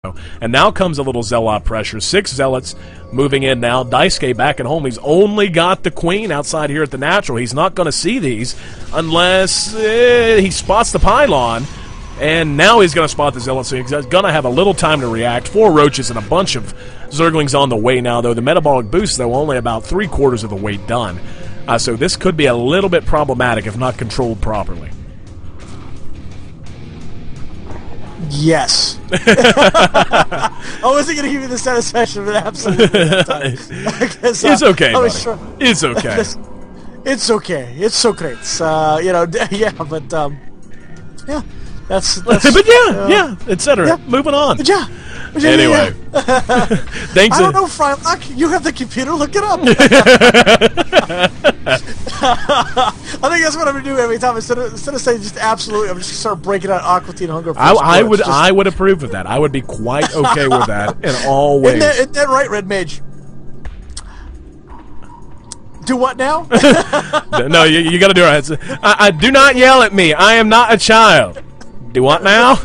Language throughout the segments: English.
And now comes a little Zealot pressure. 6 Zealots moving in now. Daisuke back at home. He's only got the Queen outside here at the Natural. He's not going to see these unless he spots the Pylon. And now he's going to spot the Zealot, so he's going to have a little time to react. 4 Roaches and a bunch of Zerglings on the way now, though. The metabolic boost, though, only about 3/4 of the way done. So this could be a little bit problematic if not controlled properly. Yes. I wasn't going to give you the satisfaction of an absolute. It's okay, buddy. It's okay. It's okay. It's so great. Yeah, but yeah, that's but yeah, etc. Yeah. Moving on. But yeah. Anyway, thanks. I don't know, Frylock. You have the computer. Look it up. I think that's what I'm gonna do every time. Instead of saying just absolutely, I'm just gonna start breaking out Aqua Teen Hunger. I would approve of that. I would be quite okay with that in all ways. Isn't that right, Red Mage? Do what now? No, you got to do it. I do not yell at me. I am not a child. Do what now?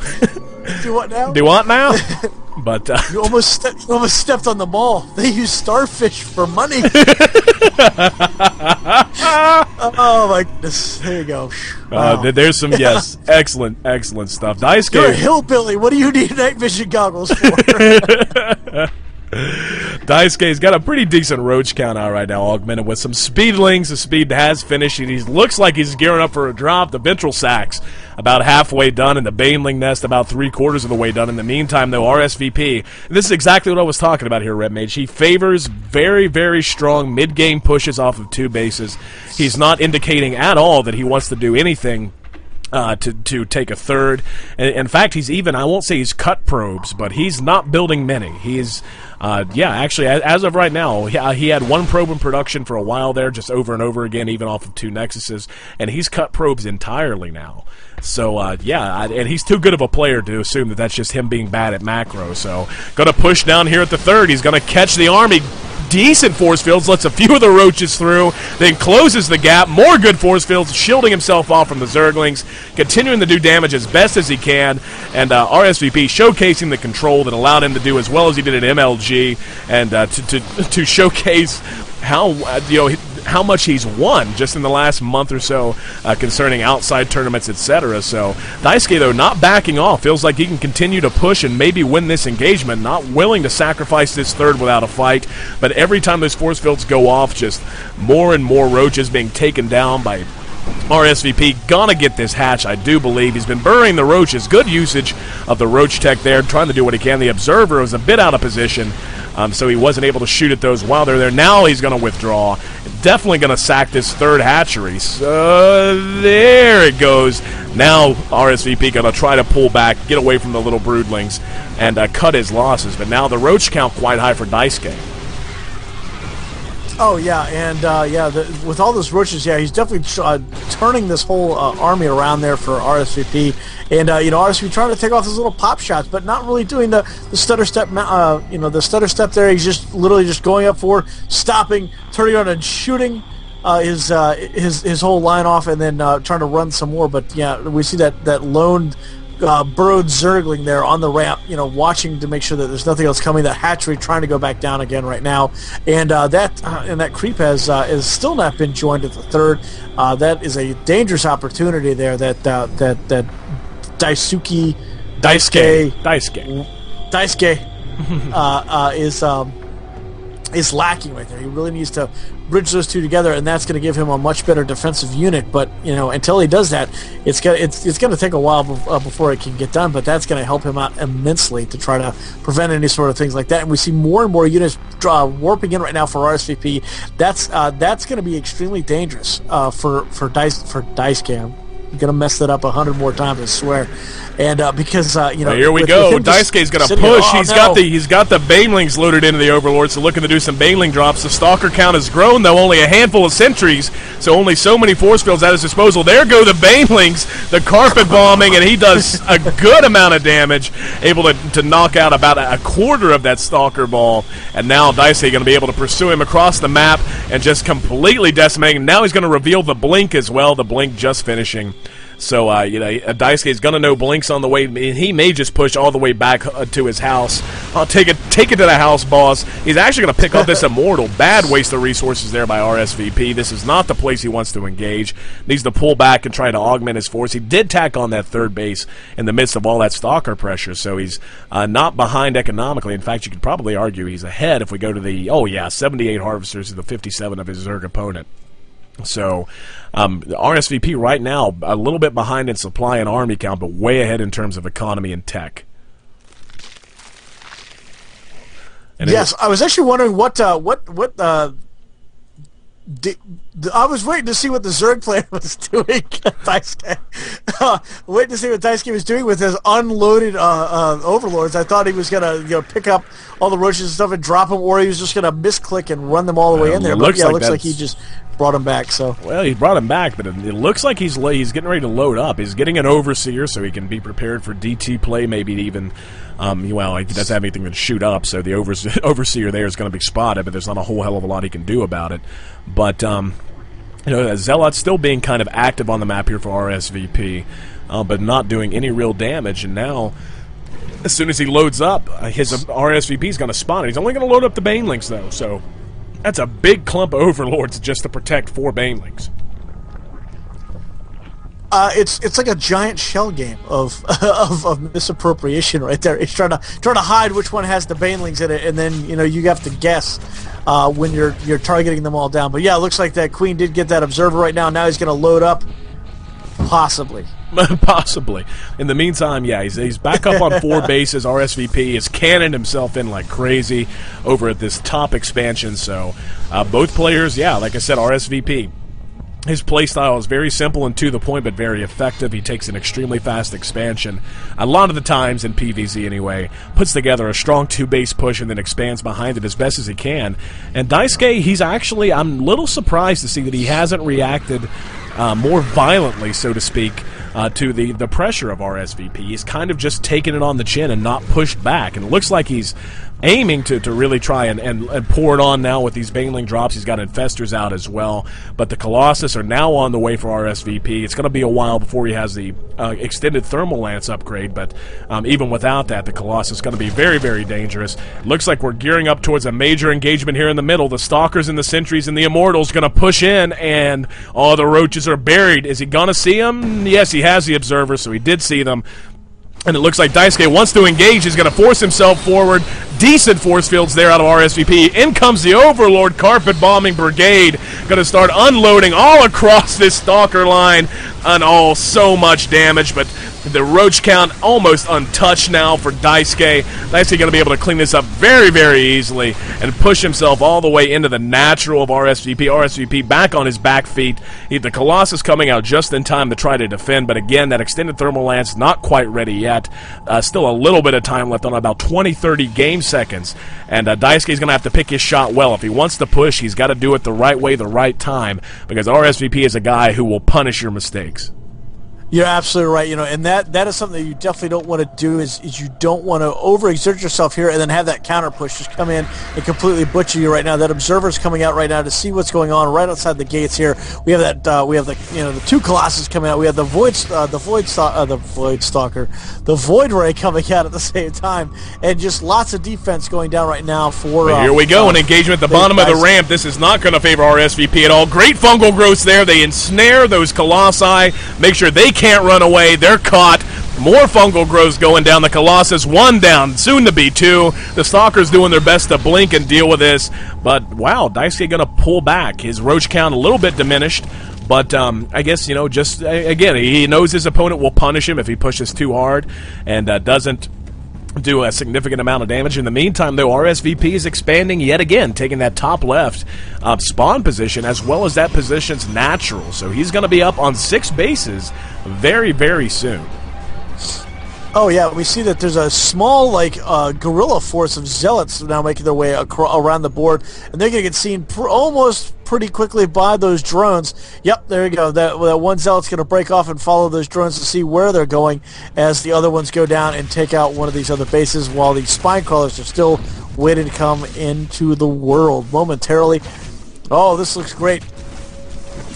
Do what now? Do what now? But you almost stepped on the ball. They use starfish for money. Oh my goodness! There you go. Wow. There's some excellent stuff. Daisuke, you're a hillbilly. What do you need night vision goggles for? Daisuke's got a pretty decent roach count out right now, augmented with some speedlings. The speed has finished. He looks like he's gearing up for a drop. The ventral sacs about halfway done, and the baneling nest about 3/4 of the way done. In the meantime, though, RSVP, this is exactly what I was talking about here, Red Mage. He favors very, very strong mid-game pushes off of 2 bases. He's not indicating at all that he wants to do anything to take a third. In fact, he's even, I won't say he's cut probes, but he's not building many. He's, actually, as of right now, he had 1 probe in production for a while there, just over and over again, even off of 2 Nexuses, and he's cut probes entirely now. So, and he's too good of a player to assume that that's just him being bad at macro. So, going to push down here at the third. He's going to catch the army. Decent force fields, lets a few of the Roaches through, then closes the gap. More good force fields, shielding himself off from the Zerglings, continuing to do damage as best as he can, and RSVP showcasing the control that allowed him to do as well as he did at MLG, and to showcase how much he's won just in the last month or so concerning outside tournaments, etc. So Daisuke, though, not backing off, feels like he can continue to push and maybe win this engagement, not willing to sacrifice this third without a fight, but every time those force fields go off, just more and more Roaches being taken down by RSVP. Gonna get this hatch, I do believe. He's been burying the Roaches. Good usage of the Roach tech there, trying to do what he can. The Observer was a bit out of position, so he wasn't able to shoot at those while they're there. Now he's going to withdraw. Definitely going to sack this third hatchery. So there it goes. Now RSVP going to try to pull back, get away from the little broodlings, and cut his losses. But now the Roach count quite high for Daisuke. Oh, yeah, and with all those Roaches, yeah, he's definitely turning this whole army around there for RSVP. And, RSVP trying to take off his little pop shots, but not really doing the stutter step, the stutter step there. He's just literally just going up forward, stopping, turning around and shooting his whole line off, and then trying to run some more. But, yeah, we see that lone burrowed Zergling there on the ramp, watching to make sure that there's nothing else coming. That hatchery trying to go back down again right now, and that creep has still not been joined at the third. That is a dangerous opportunity there. That Daisuke is lacking right there. He really needs to bridge those two together, and that's going to give him a much better defensive unit. But until he does that, it's going to take a while before it can get done. But that's going to help him out immensely to try to prevent any sort of things like that. And we see more and more units warping in right now for RSVP. That's going to be extremely dangerous for Daisuke. I'm going to mess that up 100 more times, I swear. And because here we go. Daisuke's going to push. He's got the banelings loaded into the Overlord, so looking to do some baneling drops. The stalker count has grown, though only a handful of sentries, so only so many force fields at his disposal. There go the banelings, the carpet bombing, and he does a good amount of damage, able to knock out about a quarter of that stalker ball. And now Daisuke going to be able to pursue him across the map and just completely decimating. Now he's going to reveal the blink as well. The blink just finishing. So, you know, Daisuke's going to know Blink's on the way. He may just push all the way back to his house. I'll take it to the house, boss. He's actually going to pick up this Immortal. Bad waste of resources there by RSVP. This is not the place he wants to engage. Needs to pull back and try to augment his force. He did tack on that third base in the midst of all that Stalker pressure, so he's not behind economically. In fact, you could probably argue he's ahead if we go to the, 78 Harvesters to the 57 of his Zerg opponent. So, RSVP right now a little bit behind in supply and army count, but way ahead in terms of economy and tech. And yes, I was actually wondering I was waiting to see what the Zerg player was doing. Daisuke, waiting to see what Daisuke was doing with his unloaded overlords. I thought he was gonna pick up all the roaches and stuff and drop them, or he was just gonna misclick and run them all the way in there. But yeah, it looks like he just brought him back. So well, he brought him back, but it looks like he's getting ready to load up. He's getting an Overseer so he can be prepared for DT play, maybe even. He doesn't have anything to shoot up, so the Overseer there is going to be spotted, but there's not a whole hell of a lot he can do about it. But, Zealot's still being kind of active on the map here for RSVP, but not doing any real damage. And now, as soon as he loads up, his RSVP is going to spot it. He's only going to load up the Banelings, though, so that's a big clump of Overlords just to protect 4 Banelings. It's like a giant shell game of misappropriation right there. It's trying to hide which one has the Banelings in it, and then you have to guess when you're targeting them all down. But yeah, it looks like that Queen did get that Observer right now. Now he's going to load up, possibly. Possibly. In the meantime, yeah, he's back up on 4 bases. RSVP is canning himself in like crazy over at this top expansion. So both players, yeah, like I said, RSVP. His playstyle is very simple and to the point, but very effective. He takes an extremely fast expansion, a lot of the times in PvZ anyway, puts together a strong 2-base push and then expands behind it as best as he can. And Daisuke, I'm a little surprised to see that he hasn't reacted more violently, so to speak, to the pressure of RSVP. He's kind of just taken it on the chin and not pushed back. And it looks like he's aiming to really try and pour it on now with these Baneling drops. He's got Infestors out as well. But the Colossus are now on the way for RSVP. It's going to be a while before he has the extended Thermal Lance upgrade, but even without that, the Colossus is going to be very, very dangerous. Looks like we're gearing up towards a major engagement here in the middle. The Stalkers and the Sentries and the Immortals going to push in, and all the Roaches are buried. Is he going to see them? Yes, he has the Observer, so he did see them. And it looks like Daisuke wants to engage. He's going to force himself forward. Decent force fields there out of RSVP. In comes the Overlord Carpet Bombing Brigade. Going to start unloading all across this Stalker line. And so much damage, but the Roach count almost untouched now for Daisuke. Daisuke going to be able to clean this up very, very easily and push himself all the way into the natural of RSVP. RSVP back on his back feet. The Colossus coming out just in time to try to defend, but again, that extended Thermal Lance not quite ready yet. Still a little bit of time left on about 20-30 game seconds, and Daisuke's going to have to pick his shot well. If he wants to push, he's got to do it the right way, the right time, because RSVP is a guy who will punish your mistakes. You're absolutely right, and that is something that you definitely don't want to do. Is you don't want to overexert yourself here and then have that counter push just come in and completely butcher you right now. That Observer's coming out right now to see what's going on right outside the gates here. We have that we have the 2 Colossus coming out. We have the Void Stalker, the Void Ray coming out at the same time, and just lots of defense going down right now for. Here we go, an engagement at the bottom of the ramp. This is not going to favor RSVP at all. Great fungal growths there. They ensnare those Colossi. Make sure they can't run away. They're caught. More fungal growths going down. The Colossus 1 down, soon to be 2. The Stalkers doing their best to blink and deal with this. But wow, Daisuke going to pull back. His Roach count a little bit diminished. But I guess, just again, he knows his opponent will punish him if he pushes too hard and doesn't do a significant amount of damage. In the meantime, though, RSVP is expanding yet again, taking that top left spawn position as well as that position's natural. So he's going to be up on 6 bases very, very soon. Oh yeah, we see that there's a small guerrilla force of zealots now making their way around the board, and they're going to get seen almost pretty quickly by those drones. Yep, there you go. That one zealot's going to break off and follow those drones to see where they're going as the other ones go down and take out one of these other bases, while the spine crawlers are still waiting to come into the world momentarily. Oh, this looks great.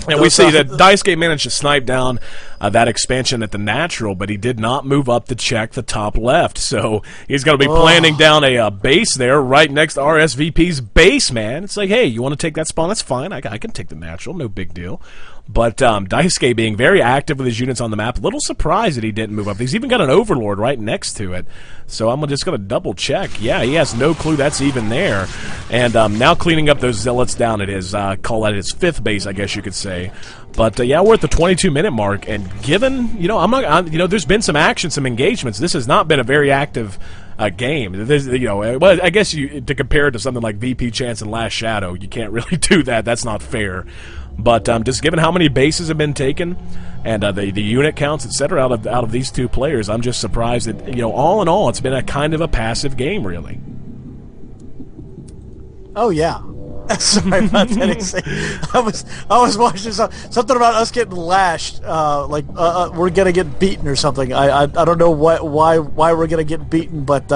And we see that Daisuke managed to snipe down that expansion at the natural, but he did not move up to check the top left. So he's going to be planning down a base there right next to RSVP's base, man. It's like, hey, you want to take that spawn? That's fine. I can take the natural. No big deal. But Daisuke being very active with his units on the map. A little surprised that he didn't move up. He's even got an Overlord right next to it. So I'm just going to double check. Yeah, he has no clue that's even there. And now cleaning up those zealots down at his, call that his 5th base, I guess you could say. But yeah, we're at the 22-minute mark, and given, there's been some action, some engagements. This has not been a very active game. This, well, I guess to compare it to something like VP Chance and Last Shadow, you can't really do that. That's not fair. But just given how many bases have been taken and the unit counts, etc., out of these two players, I'm just surprised that all in all, it's been a kind of a passive game, really. Oh yeah. Sorry about that. I was watching something about us getting lashed, we're gonna get beaten or something. I don't know why we're gonna get beaten, but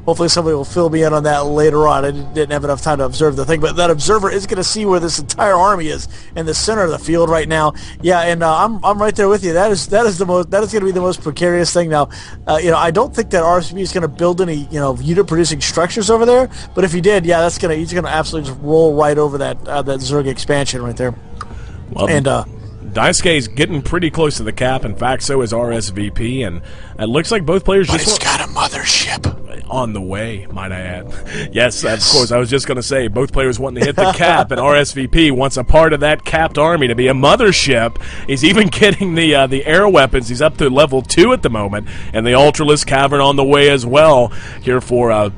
hopefully somebody will fill me in on that later on. I didn't have enough time to observe the thing, but that observer is gonna see where this entire army is in the center of the field right now. Yeah, and I'm right there with you. That is gonna be the most precarious thing now. I don't think that RSVP is gonna build any unit producing structures over there, but if he did, yeah, he's gonna absolutely just roll right over that Zerg expansion right there. Well, and Daisuke is getting pretty close to the cap. In fact, so is RSVP, and it looks like both players just got a mothership on the way, might I add. Yes, of course. I was just going to say, both players wanting to hit the cap, and RSVP wants a part of that capped army to be a mothership. He's even getting the air weapons. He's up to level 2 at the moment, and the Ultralisk Cavern on the way as well here for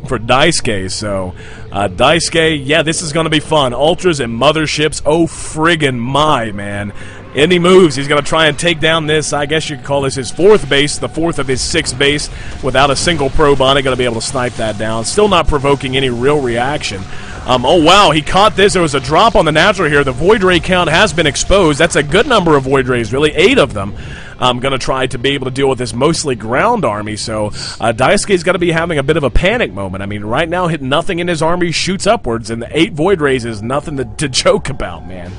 Daisuke. So Daisuke, yeah, this is going to be fun. Ultras and motherships, oh friggin' my, man. Any moves, he's going to try and take down this, I guess you could call this his 4th base, the 4th of his 6th base, without a single probe on it. Going to be able to snipe that down. Still not provoking any real reaction. Oh wow, he caught this. There was a drop on the natural here. The Void Ray count has been exposed. That's a good number of Void Rays, really, 8 of them. I'm going to try to be able to deal with this mostly ground army, so Daisuke's got to be having a bit of a panic moment. I mean, right now, nothing in his army shoots upwards, and the 8 Void Rays is nothing to joke about, man.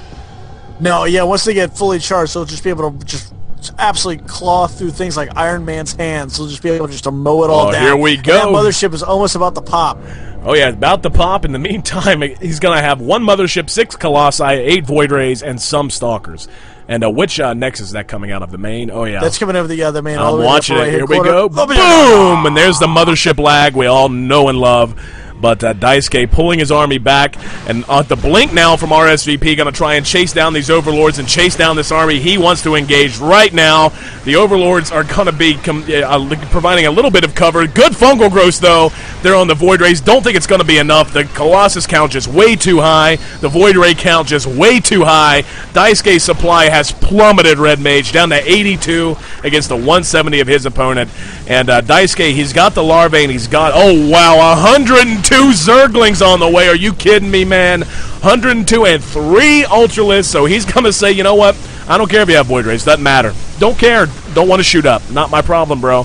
No, yeah, once they get fully charged, they'll just be able to just absolutely claw through things like Iron Man's hands. They'll just be able just to mow it all down. Here we go. And that mothership is almost about to pop. Oh yeah, about to pop. In the meantime, he's going to have 1 mothership, 6 Colossi, 8 Void Rays, and some Stalkers. And which Nexus is that coming out of? The main? Oh, yeah. That's coming out of the main. I'm watching it. Here we go. Boom! And there's the mothership lag we all know and love. But Daisuke pulling his army back, and the blink now from RSVP, going to try and chase down these Overlords and chase down this army. He wants to engage right now. The Overlords are going to be providing a little bit of cover. Good fungal growth, though. They're on the Void Rays. Don't think it's going to be enough. The Colossus count just way too high. The Void Ray count just way too high. Daisuke's supply has plummeted, Red Mage, down to 82 against the 170 of his opponent. And Daisuke, he's got the larvae, and he's got, oh wow, 102 Zerglings on the way. Are you kidding me, man? 102 and 3 Ultralisks. So he's going to say, you know what? I don't care if you have Void Rays. Doesn't matter. Don't care. Don't want to shoot up. Not my problem, bro.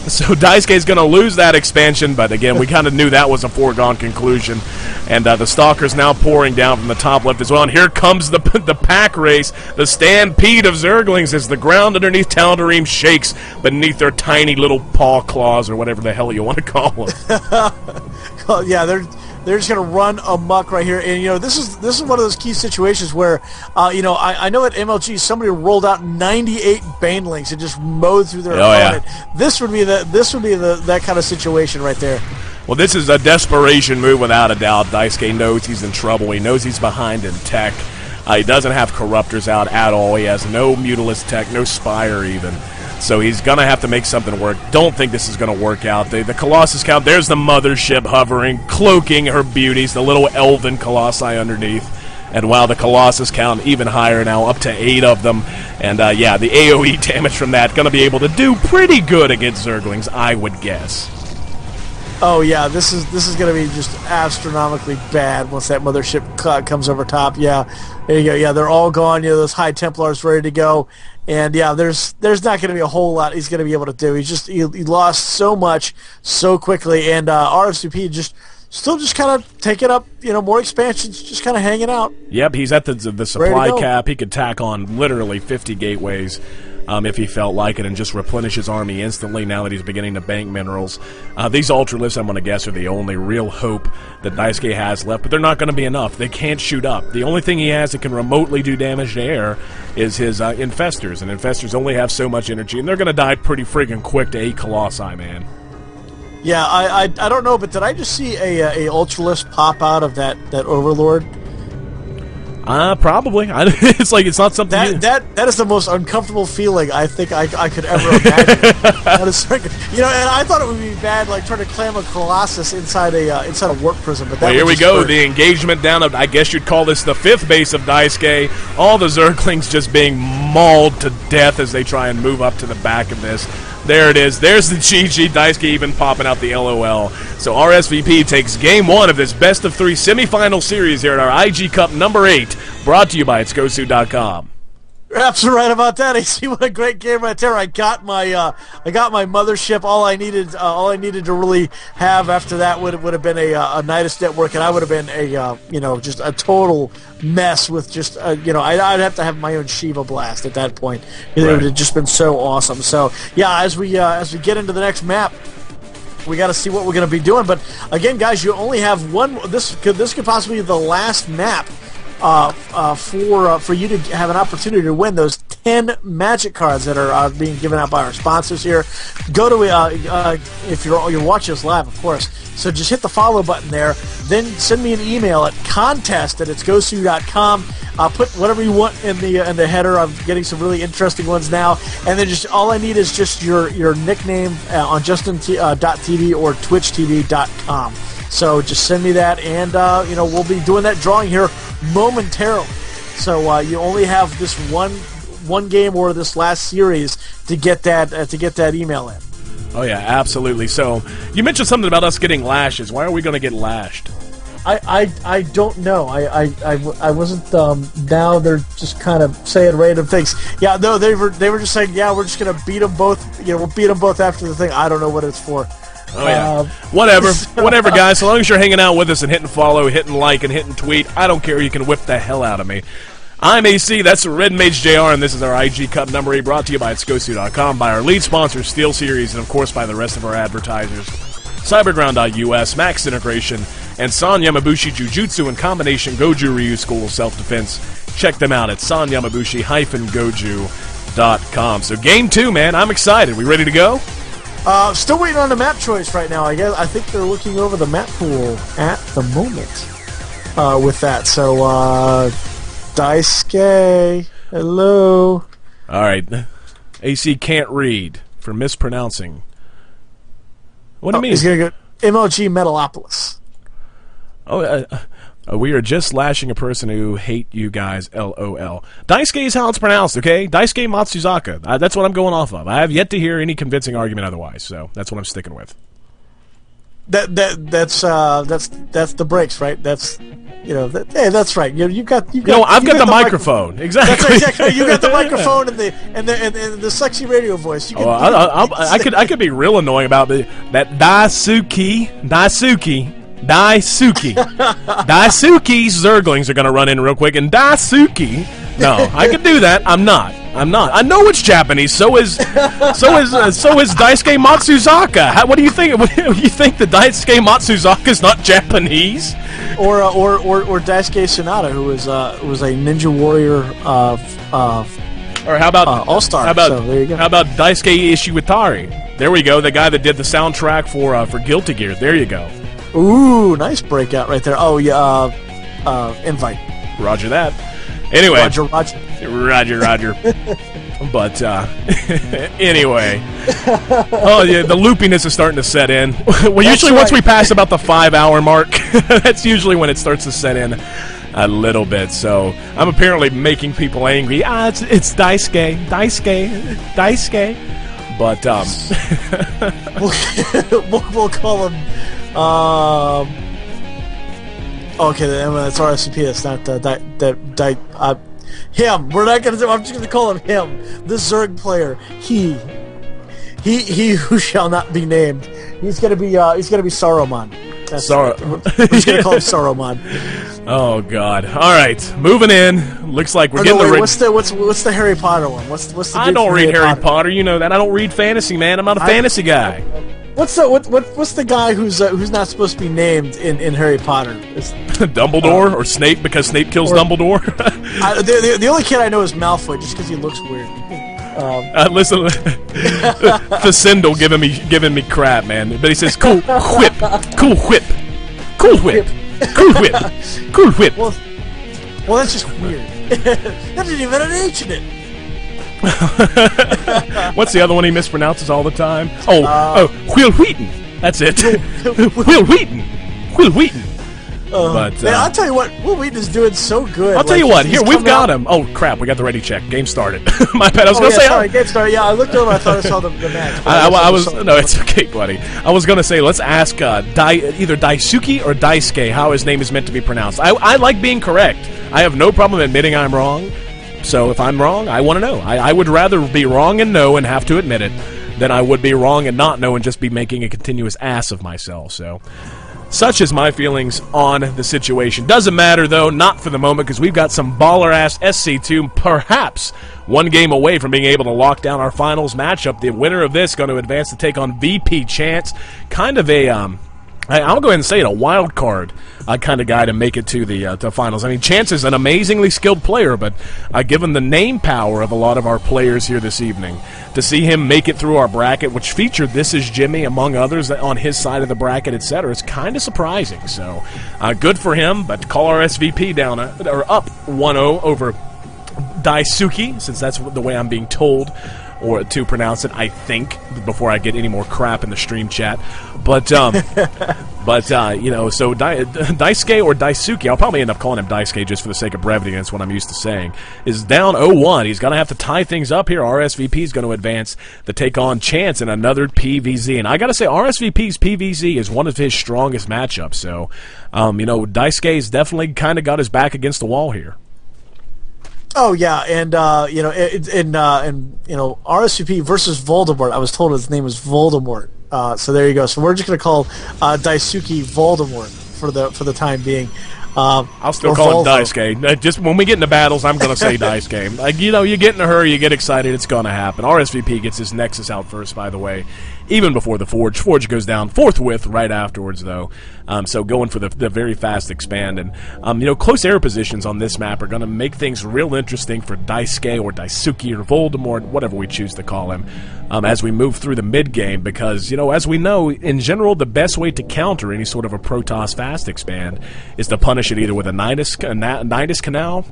So Daisuke's going to lose that expansion, but again, we kind of knew that was a foregone conclusion. And the Stalker's now pouring down from the top left as well. And here comes the pack race, the stampede of Zerglings as the ground underneath Tal'Darim shakes beneath their tiny little paw claws, or whatever the hell you want to call them. Well, yeah, they're just going to run amok right here. And, this is one of those key situations where, I know at MLG somebody rolled out 98 Banelings and just mowed through their opponent. Yeah. This would be that kind of situation right there. Well, this is a desperation move without a doubt. Daisuke knows he's in trouble. He knows he's behind in tech. He doesn't have Corruptors out at all. He has no Mutalisk tech, no Spire even. So he's going to have to make something work. Don't think this is going to work out. The Colossus count, there's the mothership hovering, cloaking her beauties, the little elven Colossi underneath. And wow, the Colossus count even higher now, up to 8 of them. And yeah, the AoE damage from that going to be able to do pretty good against Zerglings, I would guess. Oh yeah, this is going to be just astronomically bad once that mothership comes over top. Yeah, there you go. Yeah, they're all gone. Those High Templars ready to go. And yeah, there's not going to be a whole lot he's going to be able to do. He lost so much so quickly, and RFCP still kind of taking up more expansions, just kind of hanging out. Yep, he's at the supply cap. He could tack on literally 50 gateways. if he felt like it, and just replenish his army instantly now that he's beginning to bank minerals. These Ultra Lifts, I'm going to guess, are the only real hope that Daisuke has left, but they're not going to be enough. They can't shoot up. The only thing he has that can remotely do damage to air is his Infestors, and Infestors only have so much energy, and they're going to die pretty friggin' quick to 8 Colossi, man. Yeah, I don't know, but did I just see a Ultralisk pop out of that Overlord? Probably. It's like, it's not something that is the most uncomfortable feeling I think I could ever imagine. You know, and I thought it would be bad, like trying to clam a Colossus inside a warp prism. But that here we go. The engagement down of, I guess you'd call this the 5th base of Daisuke. All the Zerglings just being mauled to death as they try and move up to the back of this. There it is. There's the GG. Daisuke even popping out the LOL. So RSVP takes game 1 of this best-of-3 semifinal series here at our IG Cup number 8, brought to you by itsgosu.com. You're absolutely right about that. AC, what a great game right there. I got my mothership. All I needed to really have after that would have been a Nidus network, and I would have been just a total mess with just I'd have to have my own Shiva blast at that point. It would have just been so awesome. So yeah, as we get into the next map, we got to see what we're going to be doing. But again, guys, you only have one. This could possibly be the last map for you to have an opportunity to win those 10 magic cards that are being given out by our sponsors here. Go to if you're watching us live, of course. So just hit the follow button there. Then send me an email at contest@itsgosu.com. Put whatever you want in the header. I'm getting some really interesting ones now. And then just all I need is just your nickname on Justin.tv or TwitchTV.com. So just send me that, and we'll be doing that drawing here momentarily. So you only have this one game or this last series to get that email in. Oh yeah, absolutely. So you mentioned something about us getting lashes. Why are we going to get lashed? I don't know. I wasn't. Now they're just kind of saying random things. Yeah, no, they were just saying, yeah, we're just gonna beat them both. We'll beat them both after the thing. I don't know what it's for. Oh yeah. Whatever, guys. So long as you're hanging out with us and hitting follow, hitting like, and hitting tweet, I don't care. You can whip the hell out of me. I'm AC, that's Red Mage JR, and this is our IG Cup number 8, brought to you by itsgosu.com, by our lead sponsor, Steel Series, and of course by the rest of our advertisers, Cyberground.us, Max Integration, and San Yamabushi Jujutsu and Combination Goju Ryu School of Self-Defense. Check them out at sanyamabushi-goju.com. So game 2, man, I'm excited. We ready to go? Still waiting on the map choice right now. I think they're looking over the map pool at the moment with that. So, Daisuke, hello. All right. AC can't read for mispronouncing. What do you mean? He's going to go MLG Metalopolis. Oh, we are just lashing a person who hate you guys, LOL. Daisuke is how it's pronounced, okay? Daisuke Matsuzaka. That's what I'm going off of. I have yet to hear any convincing argument otherwise, so that's what I'm sticking with. That's the breaks, right? That's hey, that's right. I've got the microphone. Exactly. That's exactly. You got the microphone and the sexy radio voice. I could be real annoying about that Daisuke's Zerglings are going to run in real quick, and Daisuke. No, I could do that. I'm not. I know it's Japanese. So is Daisuke Matsuzaka. What do you think? You think the Daisuke Matsuzaka is not Japanese? Or Daisuke Sonata, who was a Ninja Warrior or how about All-Star? There you go. How about Daisuke Ishiwatari? There we go. The guy that did the soundtrack for Guilty Gear. There you go. Ooh, nice breakout right there. Oh yeah, invite. Roger that. Anyway, Roger. But anyway, oh yeah, the loopiness is starting to set in. Well, usually once we pass about the 5-hour mark, that's usually when it starts to set in a little bit. So I'm apparently making people angry. It's Daisuke. But we'll call him. Okay, that's RSCP. That's not him. We're not gonna. I'm just gonna call him him. The Zerg player. He who shall not be named. He's gonna be Saruman. We're just gonna call him Saruman. Oh God! All right, moving in. Looks like we're getting the. What's the Harry Potter one? What's the? I don't read Harry Potter. You know that. I don't read fantasy, man. I'm not a fantasy guy. What's the guy who's not supposed to be named in Harry Potter? Dumbledore or Snape, because Snape kills Dumbledore. The only kid I know is Malfoy, just because he looks weird. Listen, Thasindel giving me crap, man. But he says cool whip, cool whip, cool whip. Cool whip! Cool whip! Well, that's just weird. That didn't even have an H in it. What's the other one he mispronounces all the time? Will Wheaton. That's it. Will Wheaton. Will Wheaton. Man, I'll tell you what, Will Wheaton is doing so good. I'll tell you what, here, we've got him. Oh, crap, we got the ready check. Game started. My bad, I was going to say... Sorry, game started. Yeah, I looked over, I thought I saw the match. No, it's okay, buddy. I was going to say, let's ask either Daisuke or Daisuke how his name is meant to be pronounced. I like being correct. I have no problem admitting I'm wrong. So if I'm wrong, I want to know. I would rather be wrong and know and have to admit it than I would be wrong and not know and just be making a continuous ass of myself, so... Such is my feelings on the situation. Doesn't matter, though, not for the moment, because we've got some baller-ass SC2, perhaps one game away from being able to lock down our finals matchup. The winner of this going to advance to take on VP Chance. Kind of a, I'll go ahead and say it, a wild card kind of guy to make it to the finals. I mean, Chance is an amazingly skilled player, but given the name power of a lot of our players here this evening, to see him make it through our bracket, which featured This Is Jimmy, among others, on his side of the bracket, etc., it's kind of surprising. So, good for him, but call our SVP down, or up 1-0 over Daisuke, since that's the way I'm being told or to pronounce it, I think, before I get any more crap in the stream chat. But, you know, so Daisuke or Daisuke, I'll probably end up calling him Daisuke just for the sake of brevity, that's what I'm used to saying, is down 0-1. He's going to have to tie things up here. RSVP is going to advance to take on Chance in another PVZ. And I got to say, RSVP's PVZ is one of his strongest matchups. So, you know, Daisuke's definitely kind of got his back against the wall here. Oh yeah, and you know, and you know, RSVP versus Voldemort. I was told his name was Voldemort. So there you go. So we're just gonna call Daisuke Voldemort for the time being. I'll still call him Daisuke. Just when we get into battles, I'm going to say Daisuke. Like, you know, you get in a hurry, you get excited, it's going to happen. RSVP gets his Nexus out first, by the way, even before the Forge. Forge goes down forthwith right afterwards, though. So going for the very fast expand. And, you know, close air positions on this map are going to make things real interesting for Daisuke or Daisuke or Voldemort, whatever we choose to call him, as we move through the mid-game. Because, you know, as we know, in general, the best way to counter any sort of a Protoss fast expand is to punish it either with a Nidus Canal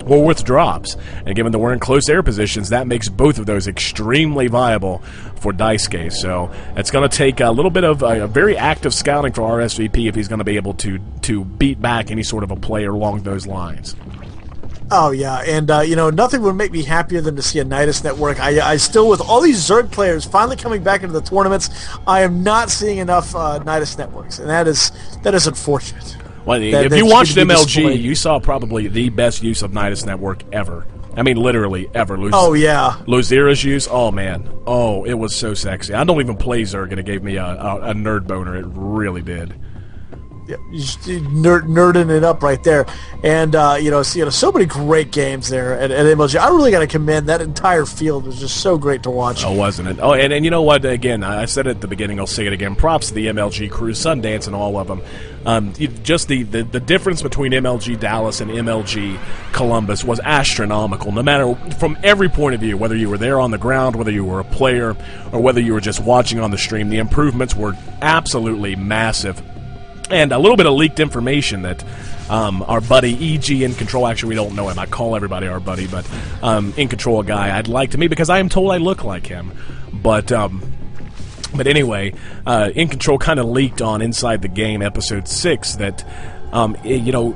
or with drops. And given that we're in close air positions, that makes both of those extremely viable for Daisuke. So it's going to take a little bit of a very active scouting for RSVP if he's going to be able to beat back any sort of a player along those lines. Oh yeah, and you know, nothing would make me happier than to see a Nidus network. I still, with all these Zerg players finally coming back into the tournaments, I am not seeing enough Nidus networks, and that is unfortunate. Well, if you watched MLG, you saw probably the best use of Nidus Network ever. I mean, literally ever. Oh, yeah. Lozira's use, oh, man. Oh, it was so sexy. I don't even play Zerg, and it gave me a nerd boner. It really did. Yeah, nerding it up right there, and you know, so many great games there at MLG. I really got to commend that entire field. It was just so great to watch. Oh, wasn't it? Oh, and you know what? Again, I said it at the beginning. I'll say it again. Props to the MLG crew, Sundance, and all of them. Just the difference between MLG Dallas and MLG Columbus was astronomical. No matter from every point of view, whether you were there on the ground, whether you were a player, or whether you were just watching on the stream, the improvements were absolutely massive. And a little bit of leaked information that our buddy E.G. In Control, actually we don't know him, I call everybody our buddy, but In Control, a guy I'd like to meet because I am told I look like him. But anyway, In Control kind of leaked on Inside the Game Episode 6 that, you know,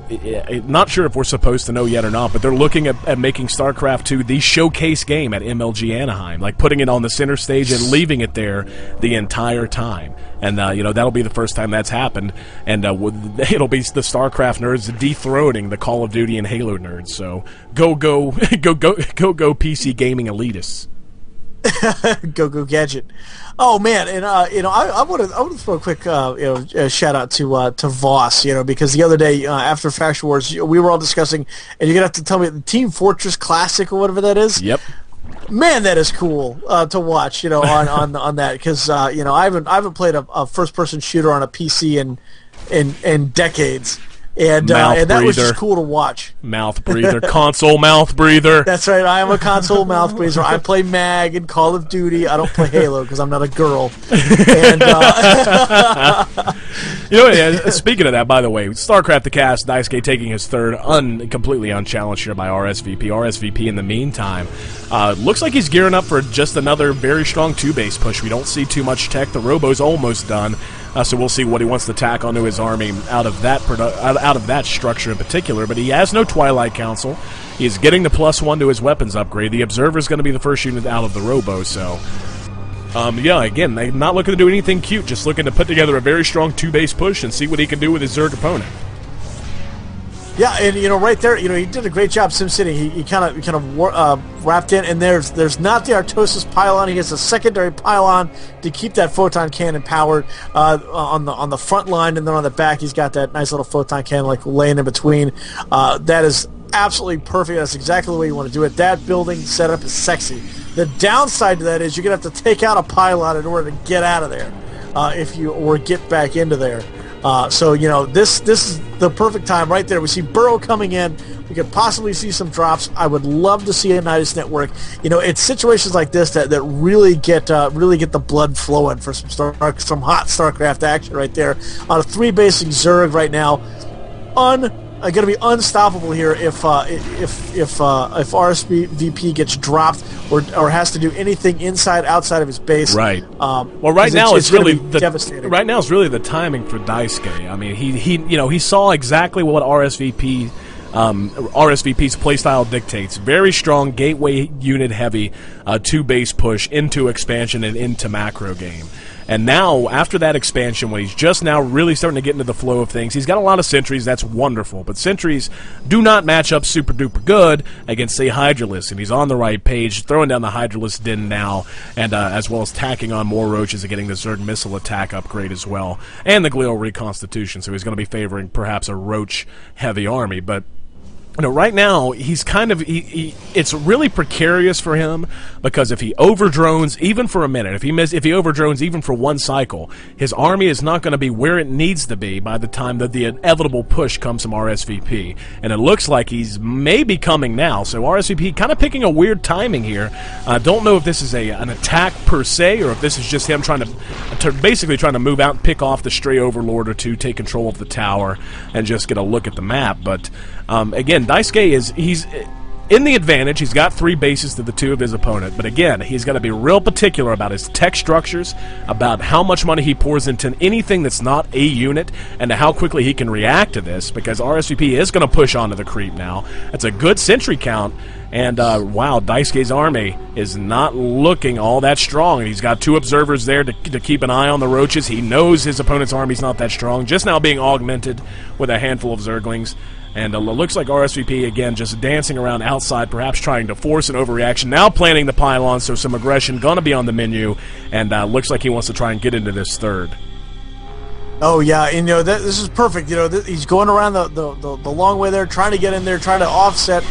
not sure if we're supposed to know yet or not, but they're looking at making StarCraft 2 the showcase game at MLG Anaheim, like putting it on the center stage and leaving it there the entire time. And, you know, that'll be the first time that's happened, and it'll be the StarCraft nerds dethroning the Call of Duty and Halo nerds, so go PC gaming elitists. Go Gadget. Oh man, and I want to throw a quick shout out to Voss, because the other day after Faction Wars we were all discussing, and you're gonna have to tell me the Team Fortress Classic or whatever that is. Yep. Man, that is cool to watch, on that, because I haven't played a first person shooter on a PC in decades. And that was just cool to watch. Mouth breather, console mouth breather. That's right. I am a console mouth breather. I play MAG and Call of Duty. I don't play Halo because I'm not a girl. And, speaking of that, by the way, StarCraft the Cast, Daisuke taking his third, completely unchallenged here by RSVP. RSVP, in the meantime, looks like he's gearing up for just another very strong 2-base push. We don't see too much tech. The Robo's almost done. So we'll see what he wants to tack onto his army out of that structure in particular. But he has no Twilight Council. He's getting the +1 to his weapons upgrade. The Observer's going to be the first unit out of the Robo. So, again, they're not looking to do anything cute. Just looking to put together a very strong 2-base push and see what he can do with his Zerg opponent. Yeah, and right there, he did a great job. SimCity, he kind of wrapped in, and there's not the Artosis pylon. He has a secondary pylon to keep that photon cannon powered on the front line, and then on the back he's got that nice little photon cannon laying in between. That is absolutely perfect. That's exactly the way you want to do it. That building setup is sexy. The downside to that is you're gonna have to take out a pylon in order to get out of there, or get back into there. So this is the perfect time right there. We see Burrow coming in. We could possibly see some drops. I would love to see a Nidus network. It's situations like this that really get the blood flowing for some hot StarCraft action right there on a 3-basing Zerg right now. Going to be unstoppable here if RSVP gets dropped or has to do anything outside of his base. Right. Well, right now it's really devastating. Right now it's really the timing for Daisuke. I mean, he saw exactly what RSVP's playstyle dictates. Very strong gateway unit heavy 2-base push into expansion and into macro game. And now, after that expansion, when he's just now really starting to get into the flow of things, he's got a lot of sentries. That's wonderful. But sentries do not match up super duper good against, say, Hydralisk. And he's on the right page, throwing down the Hydralisk din now, and as well as tacking on more roaches and getting the Zerg missile attack upgrade as well, and the Glial Reconstitution. So he's going to be favoring perhaps a roach-heavy army. But right now, he's kind of it's really precarious for him, because if he overdrones even for a minute, if he overdrones even for one cycle, his army is not going to be where it needs to be by the time that the inevitable push comes from RSVP. And it looks like he's maybe coming now. So RSVP kind of picking a weird timing here. I don't know if this is an attack per se, or if this is just him trying to move out and pick off the stray overlord or two, take control of the tower, and just get a look at the map. But again, Daisuke he's in the advantage. He's got 3 bases to the 2 of his opponent, but again, he's got to be real particular about his tech structures, about how much money he pours into anything that's not a unit, and to how quickly he can react to this, because RSVP is going to push onto the creep now. That's a good sentry count, and wow, Daisuke's army is not looking all that strong. He's got 2 observers there to keep an eye on the roaches. He knows his opponent's army's not that strong, just now being augmented with a handful of Zerglings. And it looks like RSVP, again, just dancing around outside, perhaps trying to force an overreaction. Now planting the pylon, so some aggression going to be on the menu. And looks like he wants to try and get into this third. Oh, yeah, and this is perfect. He's going around the long way there, trying to get in there, trying to offset.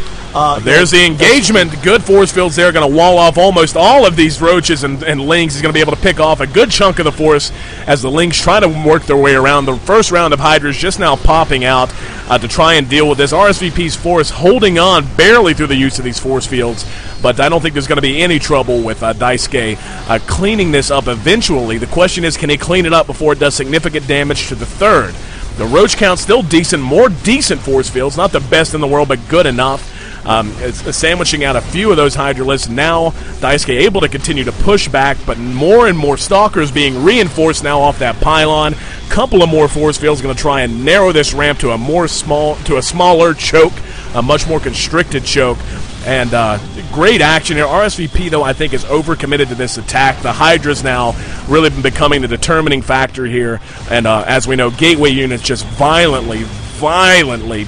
There's the engagement. Good force fields there, going to wall off almost all of these roaches and lings. He's going to be able to pick off a good chunk of the force as the lings try to work their way around. The first round of Hydras just now popping out to try and deal with this. RSVP's force holding on barely through the use of these force fields, but I don't think there's going to be any trouble with Daisuke cleaning this up eventually. The question is, can he clean it up before it does significant damage to the third? The roach count's still decent, more decent force fields, not the best in the world, but good enough. It's sandwiching out a few of those Hydralisks. Now Daisuke able to continue to push back, but more and more Stalkers being reinforced now off that pylon. Couple of more force fields going to try and narrow this ramp to a smaller choke, a much more constricted choke. And great action here. RSVP, though, I think is overcommitted to this attack. The Hydra's now really been becoming the determining factor here. And as we know, gateway units just violently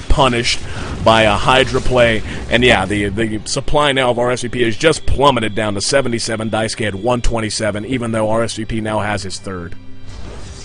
punished by a Hydra play. And yeah, the supply now of RSVP has just plummeted down to 77. Daisuke had 127, even though RSVP now has his third.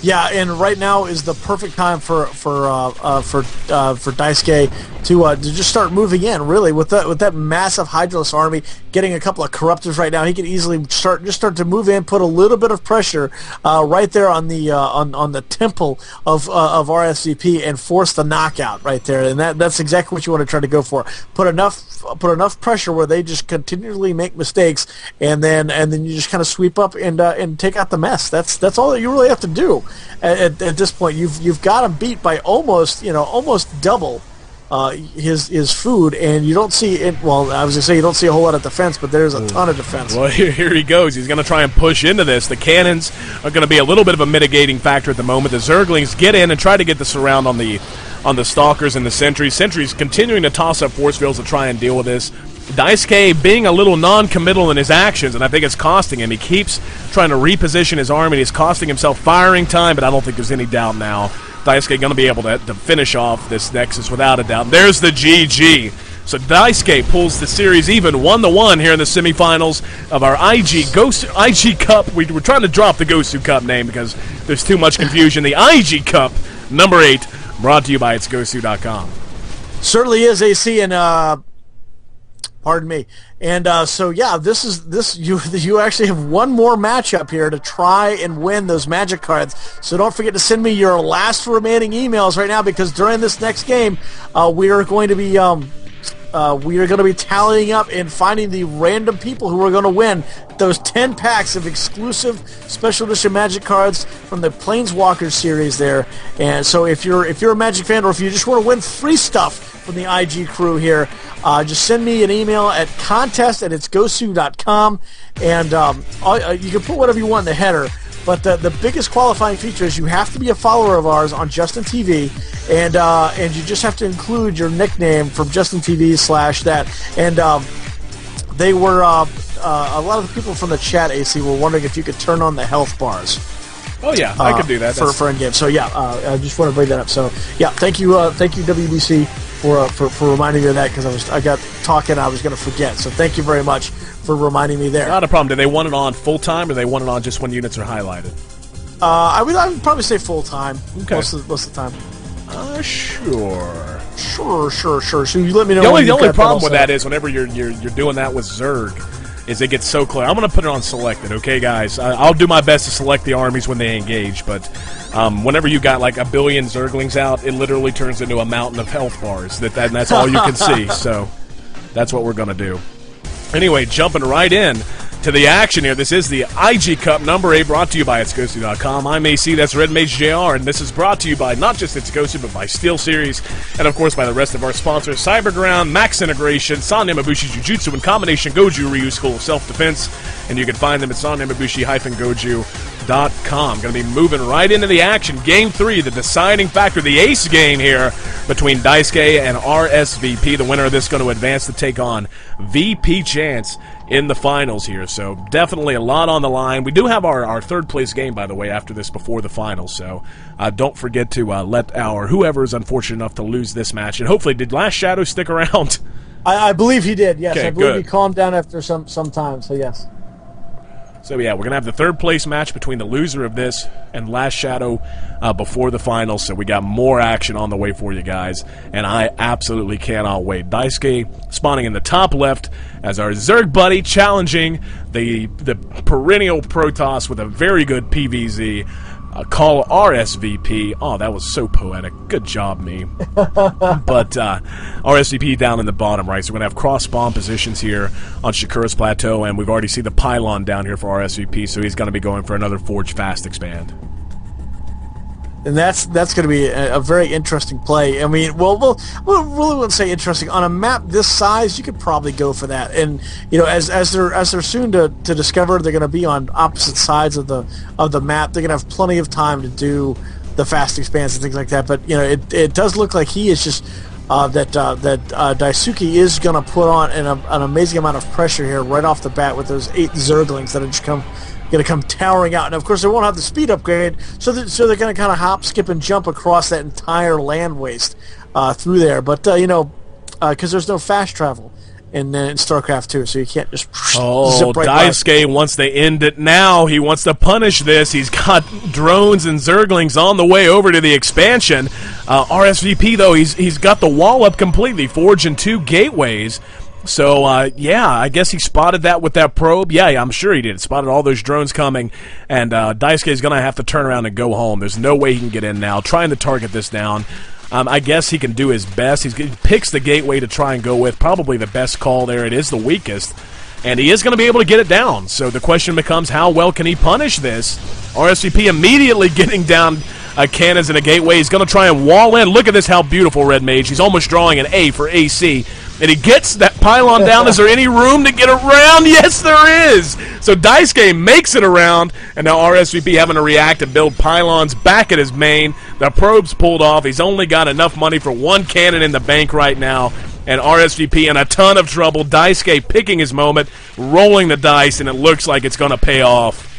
Yeah, and right now is the perfect time for Daisuke to just start moving in. Really, with that massive Hydraless army, getting a couple of Corruptors right now, he can easily start to move in, put a little bit of pressure right there on the temple of RSVP, and force the knockout right there. And that's exactly what you want to try to go for. Put enough pressure where they just continually make mistakes, and then you just kind of sweep up and take out the mess. That's all that you really have to do. At this point, you've got him beat by almost double his food, and you don't see it. Well, I was gonna say you don't see a whole lot of defense, but there's a ton of defense. Well, here he goes. He's gonna try and push into this. The cannons are gonna be a little bit of a mitigating factor at the moment. The Zerglings get in and try to get the surround on the Stalkers and the Sentries. Sentries continuing to toss up force fields to try and deal with this. Daisuke being a little non-committal in his actions, and I think it's costing him. He keeps trying to reposition his army, and he's costing himself firing time, but I don't think there's any doubt now. Daisuke going to be able to finish off this Nexus without a doubt. There's the GG. So Daisuke pulls the series even 1-1 here in the semifinals of our IG Cup. We were trying to drop the Gosu Cup name because there's too much confusion. The IG Cup, number 8, brought to you by itsgosu.com. Certainly is, AC, and pardon me. And so yeah, you actually have one more matchup here to try and win those magic cards. So don't forget to send me your last remaining emails right now, because during this next game, we are going to be tallying up and finding the random people who are going to win those 10 packs of exclusive special edition Magic cards from the Planeswalker series there. And so if you're a Magic fan, or if you just want to win free stuff from the IG crew here, just send me an email at contest@itsgosu.com, and you can put whatever you want in the header. But the biggest qualifying feature is you have to be a follower of ours on Justin TV, and you just have to include your nickname from Justin TV /that. And they were a lot of the people from the chat, AC, were wondering if you could turn on the health bars. Oh yeah, I could do that for in game. So yeah, I just want to bring that up. So yeah, thank you WBC for reminding me of that, because I got talking, I was going to forget. So thank you very much for reminding me there. Not a problem. Do they want it on full time, or do they want it on just when units are highlighted? I would probably say full time. Okay. Most of the time. Sure. So you let me know. The only problem with that is whenever you're doing that with Zerg, is it gets so clear. I'm going to put it on selected, okay, guys? I'll do my best to select the armies when they engage, but whenever you got like a billion Zerglings out, it literally turns into a mountain of health bars. And that's all you can see, so that's what we're going to do. Anyway, jumping right in to the action here. This is the IG Cup number 8, brought to you by itsgosu.com. I'm AC, that's Red Mage JR, and this is brought to you by not just Itsgosu, but by SteelSeries, and of course by the rest of our sponsors: Cyberground, Max Integration, San Yamabushi Jujutsu, and Combination Goju Ryu School of Self-Defense, and you can find them at sanyamabushi-goju.com. Going to be moving right into the action. Game 3, the deciding factor, the ace game here between Daisuke and RSVP. The winner of this is going to advance to take on VP Chance in the finals here, so definitely a lot on the line. We do have our third place game, by the way, after this, before the finals, so don't forget to let our whoever is unfortunate enough to lose this match, and hopefully, did Last Shadow stick around? I believe he did, yes. Okay, I believe good. he calmed down after some time, so yes. So yeah, we're going to have the third place match between the loser of this and Last Shadow before the finals, so we got more action on the way for you guys, and I absolutely cannot wait. Daisuke spawning in the top left as our Zerg buddy, challenging the perennial Protoss with a very good PVZ. Call RSVP. Oh, that was so poetic. Good job, me. But RSVP down in the bottom right. So we're going to have cross-spawn positions here on Shakura's Plateau, and we've already seen the pylon down here for RSVP, so he's going to be going for another Forge Fast Expand. And that's going to be a very interesting play. I mean, well, really wouldn't say interesting. On a map this size, you could probably go for that. And you know, as they're soon to discover, they're going to be on opposite sides of the map. They're going to have plenty of time to do the fast expands and things like that. But you know, it does look like he is just that Daisuke is going to put on an amazing amount of pressure here right off the bat with those 8 Zerglings that are just going to come towering out. And of course they won't have the speed upgrade, so they're going to kind of hop, skip, and jump across that entire land waste through there. But you know, because there's no fast travel in StarCraft 2, so you can't just zip right Daisuke wants to end it now. He wants to punish this. He's got drones and Zerglings on the way over to the expansion. RSVP, though, he's got the wall up completely, forging 2 gateways. So, yeah, I guess he spotted that with that probe. Yeah, I'm sure he did. Spotted all those drones coming, and Daisuke is going to have to turn around and go home. There's no way he can get in now. Trying to target this down. I guess he can do his best. He picks the gateway to try and go with. Probably the best call there. It is the weakest, and he is going to be able to get it down. So the question becomes, how well can he punish this? RSVP immediately getting down cannons and a gateway. He's going to try and wall in. Look at this, how beautiful, Red Mage. He's almost drawing an A for AC. And he gets that pylon down. Is there any room to get around? Yes, there is. So Daisuke makes it around, and now RSVP having to react and build pylons back at his main. The probe's pulled off. He's only got enough money for 1 cannon in the bank right now, and RSVP in a ton of trouble. Daisuke picking his moment, rolling the dice, and it looks like it's going to pay off.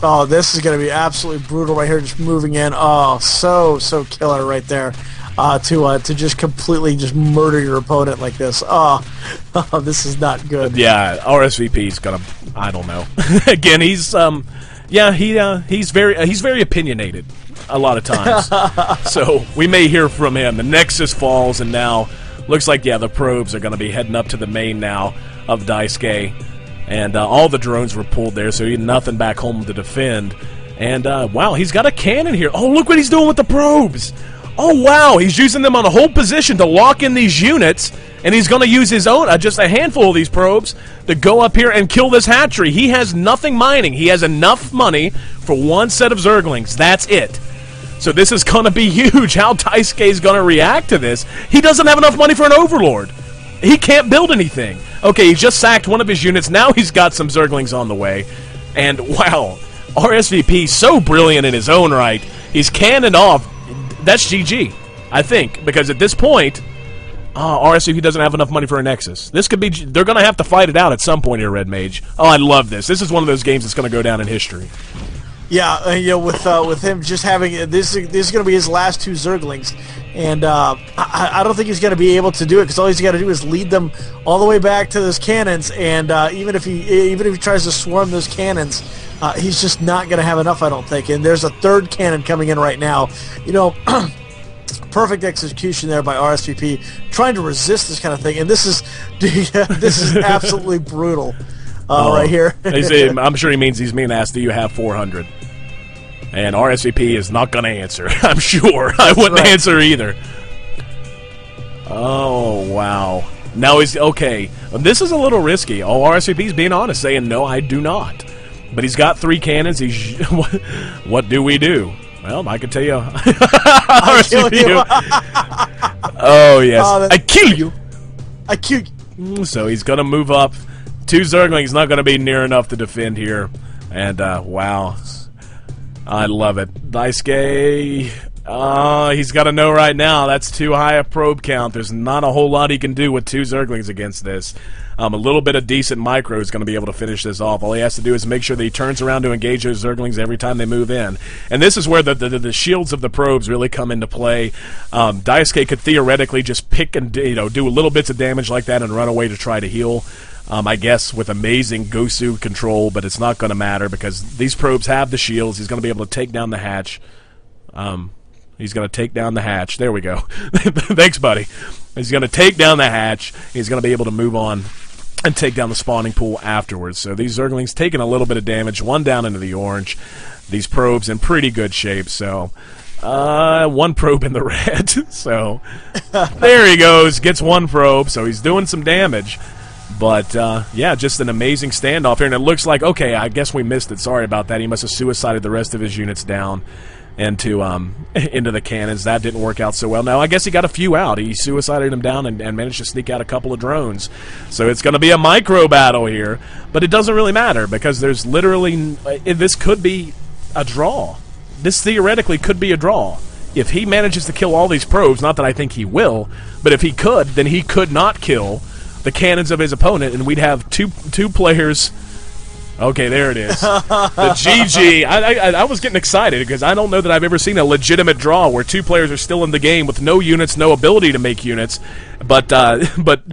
Oh, this is going to be absolutely brutal right here, just moving in. Oh, so killer right there. To just completely just murder your opponent like this. Oh, this is not good. Yeah, RSVP's gonna. I don't know. Again, he's he's very opinionated a lot of times. So we may hear from him. The Nexus falls, and now looks like the probes are gonna be heading up to the main now of Daisuke, and all the drones were pulled there, so he had nothing back home to defend. And wow, he's got a cannon here. Oh, look what he's doing with the probes. Oh, wow, he's using them on a whole position to lock in these units, and he's going to use his own, just a handful of these probes, to go up here and kill this hatchery. He has nothing mining. He has enough money for 1 set of Zerglings. That's it. So this is going to be huge. How Daisuke is going to react to this. He doesn't have enough money for an Overlord. He can't build anything. Okay, he just sacked one of his units. Now he's got some Zerglings on the way. And, wow, RSVP, so brilliant in his own right. He's cannoned off. That's GG, I think, because at this point, RSVP doesn't have enough money for a Nexus. This could be, they're going to have to fight it out at some point here, Red Mage. Oh, I love this. This is one of those games that's going to go down in history. Yeah, with him just having, this is going to be his last 2 Zerglings, and I don't think he's going to be able to do it, because all he's got to do is lead them all the way back to those cannons, and even if he tries to swarm those cannons, he's just not going to have enough, I don't think. And there's a 3rd cannon coming in right now. You know, perfect execution there by RSVP, trying to resist this kind of thing. And this is absolutely brutal right here. I'm sure he means he's being asked, do you have 400? And RSVP is not going to answer, I'm sure. I wouldn't answer either. Oh, wow. Now he's, okay, this is a little risky. Oh, RSVP's being honest, saying, no, I do not. But he's got 3 cannons. He's what do we do? Well, I can tell you. I kill you. Oh, yes. I kill you. I kill you. So he's going to move up. 2 Zerglings not going to be near enough to defend here. And, wow. I love it. Daisuke, he's got to know right now that's too high a probe count. There's not a whole lot he can do with 2 Zerglings against this. A little bit of decent micro is going to be able to finish this off. All he has to do is make sure that he turns around to engage those Zerglings every time they move in. And this is where the shields of the probes really come into play. Daisuke could theoretically just pick and do little bits of damage like that and run away to try to heal. I guess with amazing Gosu control, but it's not going to matter because these probes have the shields. He's going to be able to take down the hatch. He's going to take down the hatch. There we go. Thanks, buddy. He's going to take down the hatch. He's going to be able to move on and take down the spawning pool afterwards. So these Zerglings taking a little bit of damage. 1 down into the orange. These probes in pretty good shape. So 1 probe in the red. So there he goes. Gets 1 probe. So he's doing some damage. But, yeah, just an amazing standoff here. And it looks like, okay, I guess we missed it. Sorry about that. He must have suicided the rest of his units down into the cannons. That didn't work out so well. Now, I guess he got a few out. He suicided them down and managed to sneak out a couple of drones. So it's going to be a micro battle here. But it doesn't really matter because there's literally... This could be a draw. This theoretically could be a draw. If he manages to kill all these probes, not that I think he will, but if he could, then he could not kill the cannons of his opponent, and we'd have two players Okay, there it is. The GG. I was getting excited because I don't know that I've ever seen a legitimate draw where two players are still in the game with no units, no ability to make units, but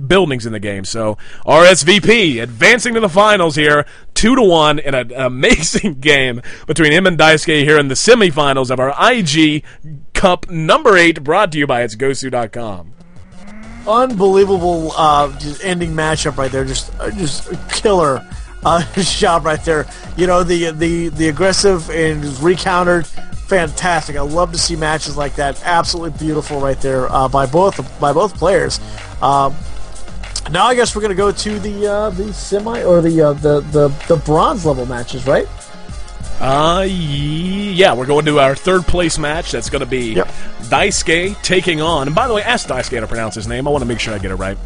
buildings in the game. So RSVP advancing to the finals here, 2-1 in an amazing game between him and Daisuke here in the semifinals of our IG Cup number 8, brought to you by itsgosu.com. Unbelievable just ending matchup right there. Just killer. Shot right there. You know, the aggressive and recountered, fantastic. I love to see matches like that. Absolutely beautiful right there by both players. Now I guess we're gonna go to the semi or the bronze level matches, right? Yeah, we're going to our third place match. That's going to be Daisuke taking on. And by the way, ask Daisuke to pronounce his name. I want to make sure I get it right.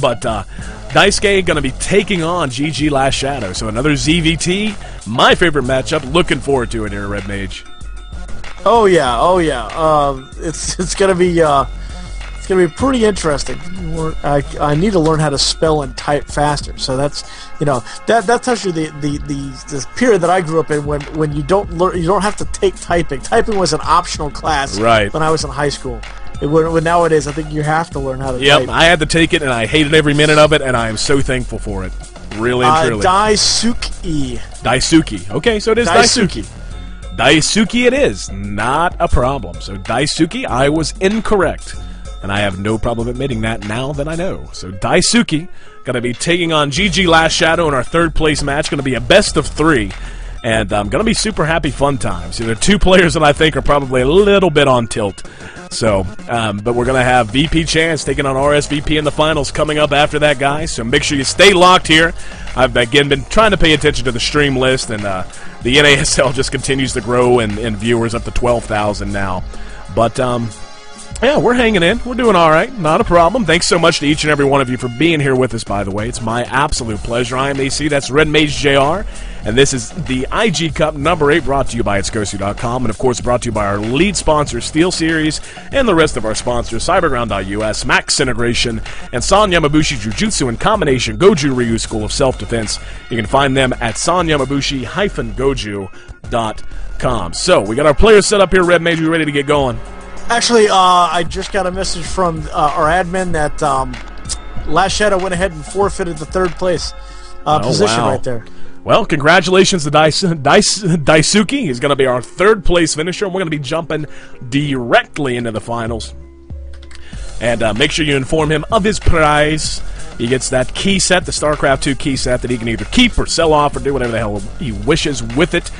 But Daisuke going to be taking on GG Last Shadow. So another ZVT, my favorite matchup. Looking forward to it here, Red Mage. Oh yeah. It's gonna be pretty interesting. I need to learn how to spell and type faster. So that's that's actually the period that I grew up in when you don't have to take typing. Typing was an optional class when I was in high school. Nowadays, I think you have to learn how to type. Yep, I had to take it, and I hated every minute of it, and I am so thankful for it. Really and truly. Daisuke. Okay, so it is Daisuke. Daisuke it is. Not a problem. So Daisuke, I was incorrect. And I have no problem admitting that now that I know. So Daisuke going to be taking on GG Last Shadow in our third place match. Going to be a best of 3. And going to be super happy fun times. There are two players that I think are probably a little bit on tilt. So, but we're going to have VP Chance taking on RSVP in the finals coming up after that, guys. So make sure you stay locked here. I've, again, been trying to pay attention to the stream list, and the NASL just continues to grow in viewers up to 12,000 now. But, yeah, we're hanging in. We're doing all right. Not a problem. Thanks so much to each and every one of you for being here with us, by the way. It's my absolute pleasure. I am AC. That's Red Mage JR. And this is the IG Cup number 8, brought to you by itsgosu.com. And, of course, brought to you by our lead sponsor, Steel Series, and the rest of our sponsors, Cyberground.us, Max Integration, and San Yamabushi Jujutsu and Combination Goju Ryu School of Self-Defense. You can find them at sanyamabushi-goju.com. So, we got our players set up here, Red Mage. We ready to get going? Actually, I just got a message from our admin that Last Shadow went ahead and forfeited the third place position right there. Well, congratulations to Daisuke. He's going to be our third place finisher, and we're going to be jumping directly into the finals. And make sure you inform him of his prize. He gets that key set, the StarCraft 2 key set, that he can either keep or sell off or do whatever the hell he wishes with it.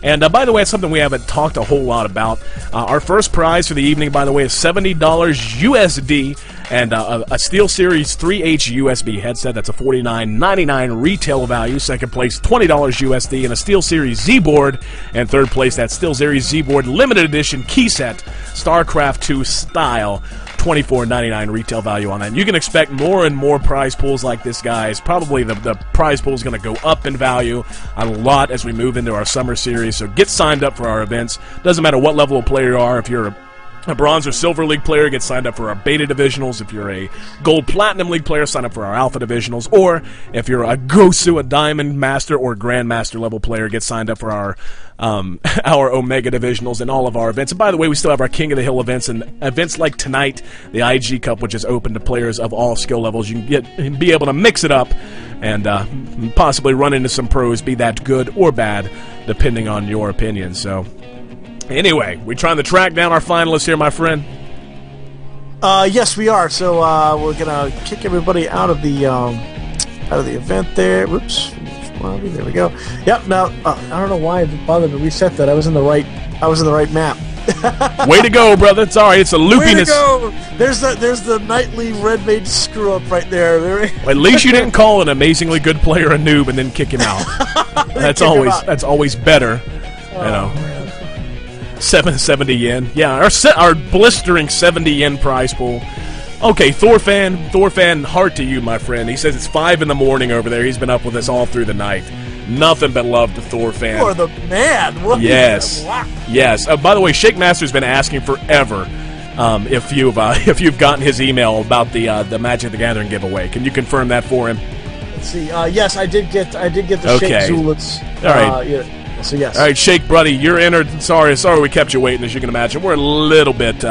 And, by the way, it's something we haven't talked a whole lot about. Our first prize for the evening, by the way, is $70 USD and a SteelSeries 3H USB headset. That's a $49.99 retail value. Second place, $20 USD and a SteelSeries Z board. And third place, that SteelSeries Z board limited edition key set, StarCraft 2 style. $24.99 retail value on that. And you can expect more and more prize pools like this, guys. Probably the prize pool is going to go up in value a lot as we move into our summer series. So get signed up for our events. Doesn't matter what level of player you are. If you're a Bronze or Silver League player, get signed up for our Beta Divisionals. If you're a Gold Platinum League player, sign up for our Alpha Divisionals. Or if you're a Gosu, a Diamond Master, or Grandmaster level player, get signed up for our Omega Divisionals and all of our events. And by the way, we still have our King of the Hill events, and events like tonight, the IG Cup, which is open to players of all skill levels. You can be able to mix it up and possibly run into some pros, be that good or bad, depending on your opinion. So, anyway, we're trying to track down our finalists here, my friend. Yes, we are. So we're gonna kick everybody out of the event there. Whoops. There we go. Yep. Now I don't know why I bothered to reset that. I was in the right map. Way to go, brother. It's all right. It's a loopiness. Way to go. There's the nightly Red Mage screw up right there. At least you didn't call an amazingly good player a noob and then kick him out. That's always better. You know. 770 yen. Yeah, our blistering 70 yen prize pool. Okay, Thorfan, heart to you, my friend. He says it's 5 in the morning over there. He's been up with us all through the night. Nothing but love to Thorfan. You are the man. Yes. Yes. By the way, Shake Master's been asking forever if you've gotten his email about the Magic the Gathering giveaway. Can you confirm that for him? Let's see. Yes, I did get the Okay. Shake Zulits. All right. Yeah. So yes. All right, Shake, buddy, you're entered. Sorry we kept you waiting, as you can imagine. We're a little bit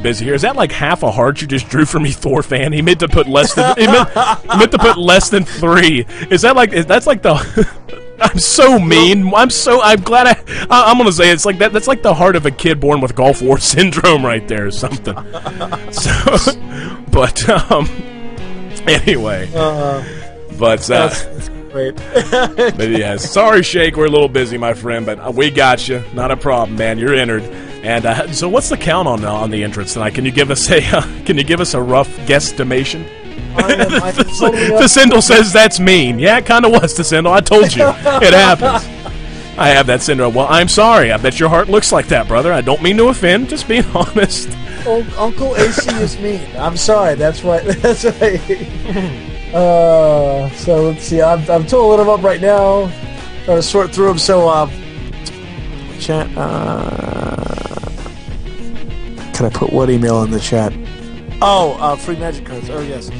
busy here. Is that like half a heart you just drew for me, Thor fan? He meant to put less than. he meant to put less than 3. Is that like? That's like the. I'm so mean. I'm glad I'm gonna say it's like that. That's like the heart of a kid born with Gulf War syndrome, right there, or something. So, but anyway, that's great. but yeah, sorry, Shake, we're a little busy, my friend, but we got you. Not a problem, man. You're entered. And so, what's the count on the entrance tonight? Can you give us a rough guesstimation? Descendle says that's mean. Yeah, it kind of was, Descendle. I told you. It happens. I have that syndrome. Well, I'm sorry. I bet your heart looks like that, brother. I don't mean to offend. Just being honest. Uncle AC is mean. I'm sorry. That's right. That's right. So let's see. I'm totaling them up right now. Trying to sort through them. So, chat. Can I put what email in the chat? Oh, free magic cards. Oh, yes.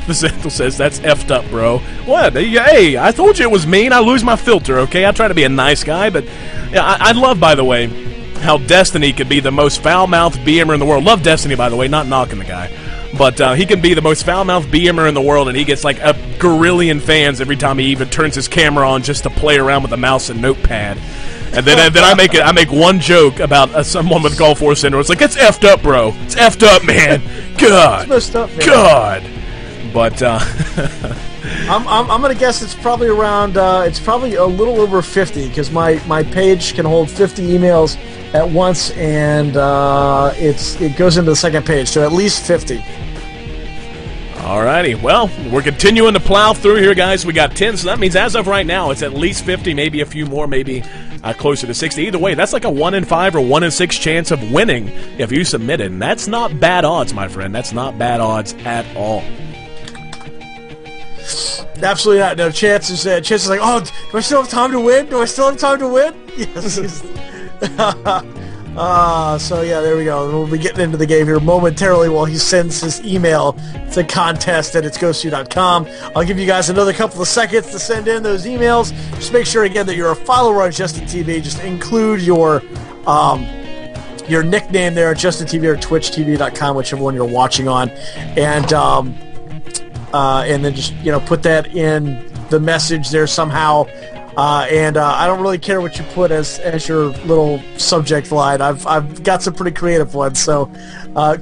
The Central says, that's effed up, bro. What? Hey, I told you it was mean. I lose my filter, okay? I try to be a nice guy, but yeah, I love, by the way, how Destiny could be the most foul-mouthed BMer in the world. Love Destiny, by the way, not knocking the guy. But he can be the most foul-mouthed BMer in the world, and he gets like a gorillion fans every time he even turns his camera on just to play around with a mouse and notepad. And then I make one joke about someone with Gulf War syndrome. It's like, it's effed up, bro. It's effed up, man. God. It's messed up, man. God. But I'm gonna guess it's probably around. It's probably a little over 50 because my page can hold 50 emails at once, and it goes into the second page, so at least 50. Alrighty, well, we're continuing to plow through here, guys. We got 10, so that means as of right now, it's at least 50, maybe a few more, maybe closer to 60. Either way, that's like a 1 in 5 or 1 in 6 chance of winning if you submit it, and that's not bad odds, my friend. That's not bad odds at all. Absolutely not. No chances. Chances like, oh, do I still have time to win? Do I still have time to win? Yes. So yeah, there we go. We'll be getting into the game here momentarily while he sends his email to contest@itsgosu.com. I'll give you guys another couple of seconds to send in those emails. Just make sure again that you're a follower on Justin TV. Just include your nickname there at Justin TV or TwitchTV.com, whichever one you're watching on, and then just put that in the message there somehow. I don't really care what you put as your little subject line. I've got some pretty creative ones, so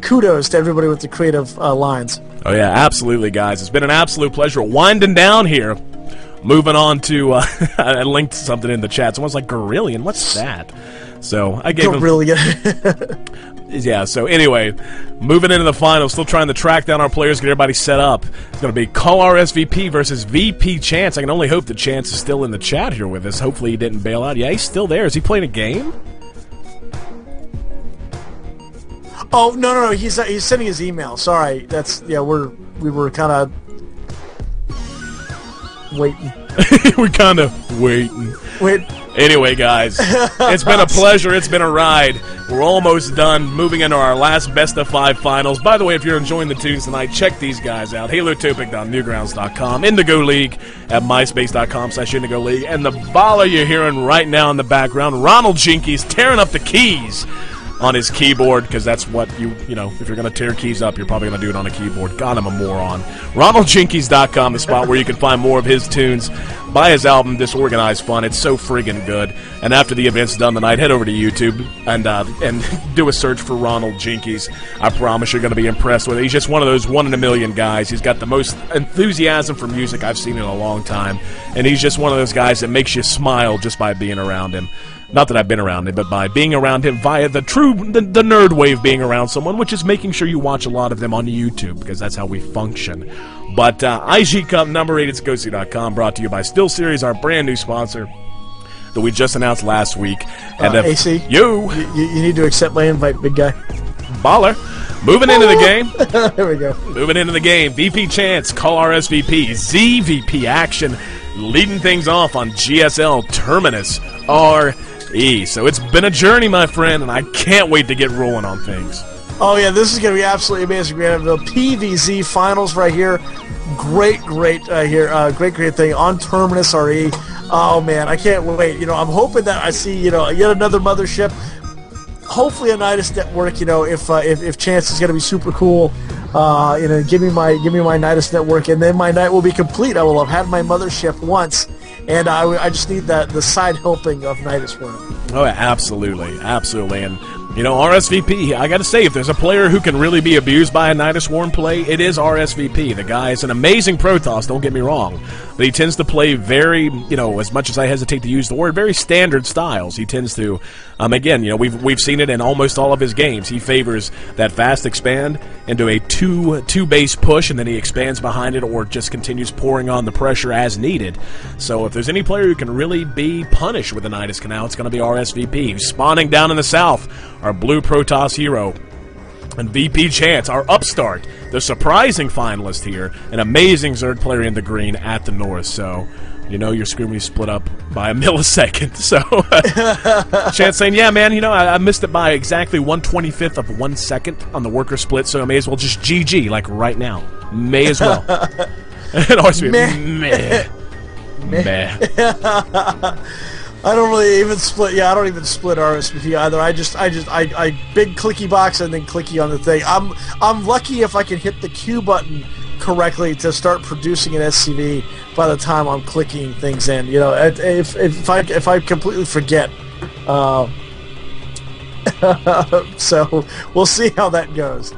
kudos to everybody with the creative lines. Oh yeah, absolutely, guys. It's been an absolute pleasure winding down here. Moving on to I linked something in the chat. Someone's like, Gorillion, what's that? So I gave Gorillion. Yeah, so anyway, moving into the finals, still trying to track down our players, get everybody set up. It's going to be Call RSVP versus VP Chance. I can only hope that Chance is still in the chat here with us. Hopefully he didn't bail out. Yeah, he's still there. Is he playing a game? Oh, no, he's sending his email. Sorry. We were kind of waiting. We're kind of waiting. Anyway, guys, it's been a pleasure. It's been a ride. We're almost done. Moving into our last best of 5 finals. By the way, if you're enjoying the tunes tonight, check these guys out. HaloTopic.Newgrounds.com, Indigo League at MySpace.com/Indigo League, and the baller you're hearing right now in the background, Ronald Jinkies tearing up the keys on his keyboard, because that's what if you're going to tear keys up, you're probably going to do it on a keyboard. God, I'm a moron. RonaldJinkies.com, the spot where you can find more of his tunes. Buy his album, Disorganized Fun. It's so friggin' good. And after the event's done tonight, head over to YouTube and do a search for Ronald Jinkies. I promise you're going to be impressed with it. He's just one of those 1 in a million guys. He's got the most enthusiasm for music I've seen in a long time. And he's just one of those guys that makes you smile just by being around him. Not that I've been around him, but by being around him via the nerd way of being around someone, which is making sure you watch a lot of them on YouTube, because that's how we function. But IG Cup number 8 at Scosi.com, brought to you by StillSeries, our brand new sponsor that we just announced last week. And AC, you need to accept my invite, big guy. Baller. Moving into the game. There we go. Moving into the game. VP Chance, Call RSVP, ZVP Action, leading things off on GSL Terminus RE. So it's been a journey, my friend, and I can't wait to get rolling on things. Oh yeah, this is going to be absolutely amazing. We have the PVZ finals right here. Great here. Great thing on Terminus RE. Oh man, I can't wait. I'm hoping that I see yet another mothership. Hopefully a Nidus network. If Chance is going to be super cool. Give me my Nidus network, and then my night will be complete. I will have had my mothership once, and I just need the side helping of Nidus Worm. Oh, absolutely, and RSVP, I got to say, if there's a player who can really be abused by a Nidus Worm play, it is RSVP. The guy is an amazing Protoss, don't get me wrong, but he tends to play very, as much as I hesitate to use the word, very standard styles. He tends to, again, we've seen it in almost all of his games. He favors that fast expand into a two base push, and then he expands behind it or just continues pouring on the pressure as needed. So if there's any player who can really be punished with a Nidus Canal, it's going to be RSVP. Spawning down in the south, our blue Protoss hero, and VP Chance, our upstart, the surprising finalist here, an amazing Zerg player in the green at the north. So, you're screaming split up by a millisecond. So, Chance saying, yeah, man, I missed it by exactly 1/25th of 1 second on the worker split, so I may as well just GG, like right now. May as well. And RSVP, meh. I don't really even split. Yeah, I don't even split RSVP either. I big clicky box and then clicky on the thing. I'm lucky if I can hit the Q button correctly to start producing an SCV by the time I'm clicking things in. If I completely forget. So we'll see how that goes.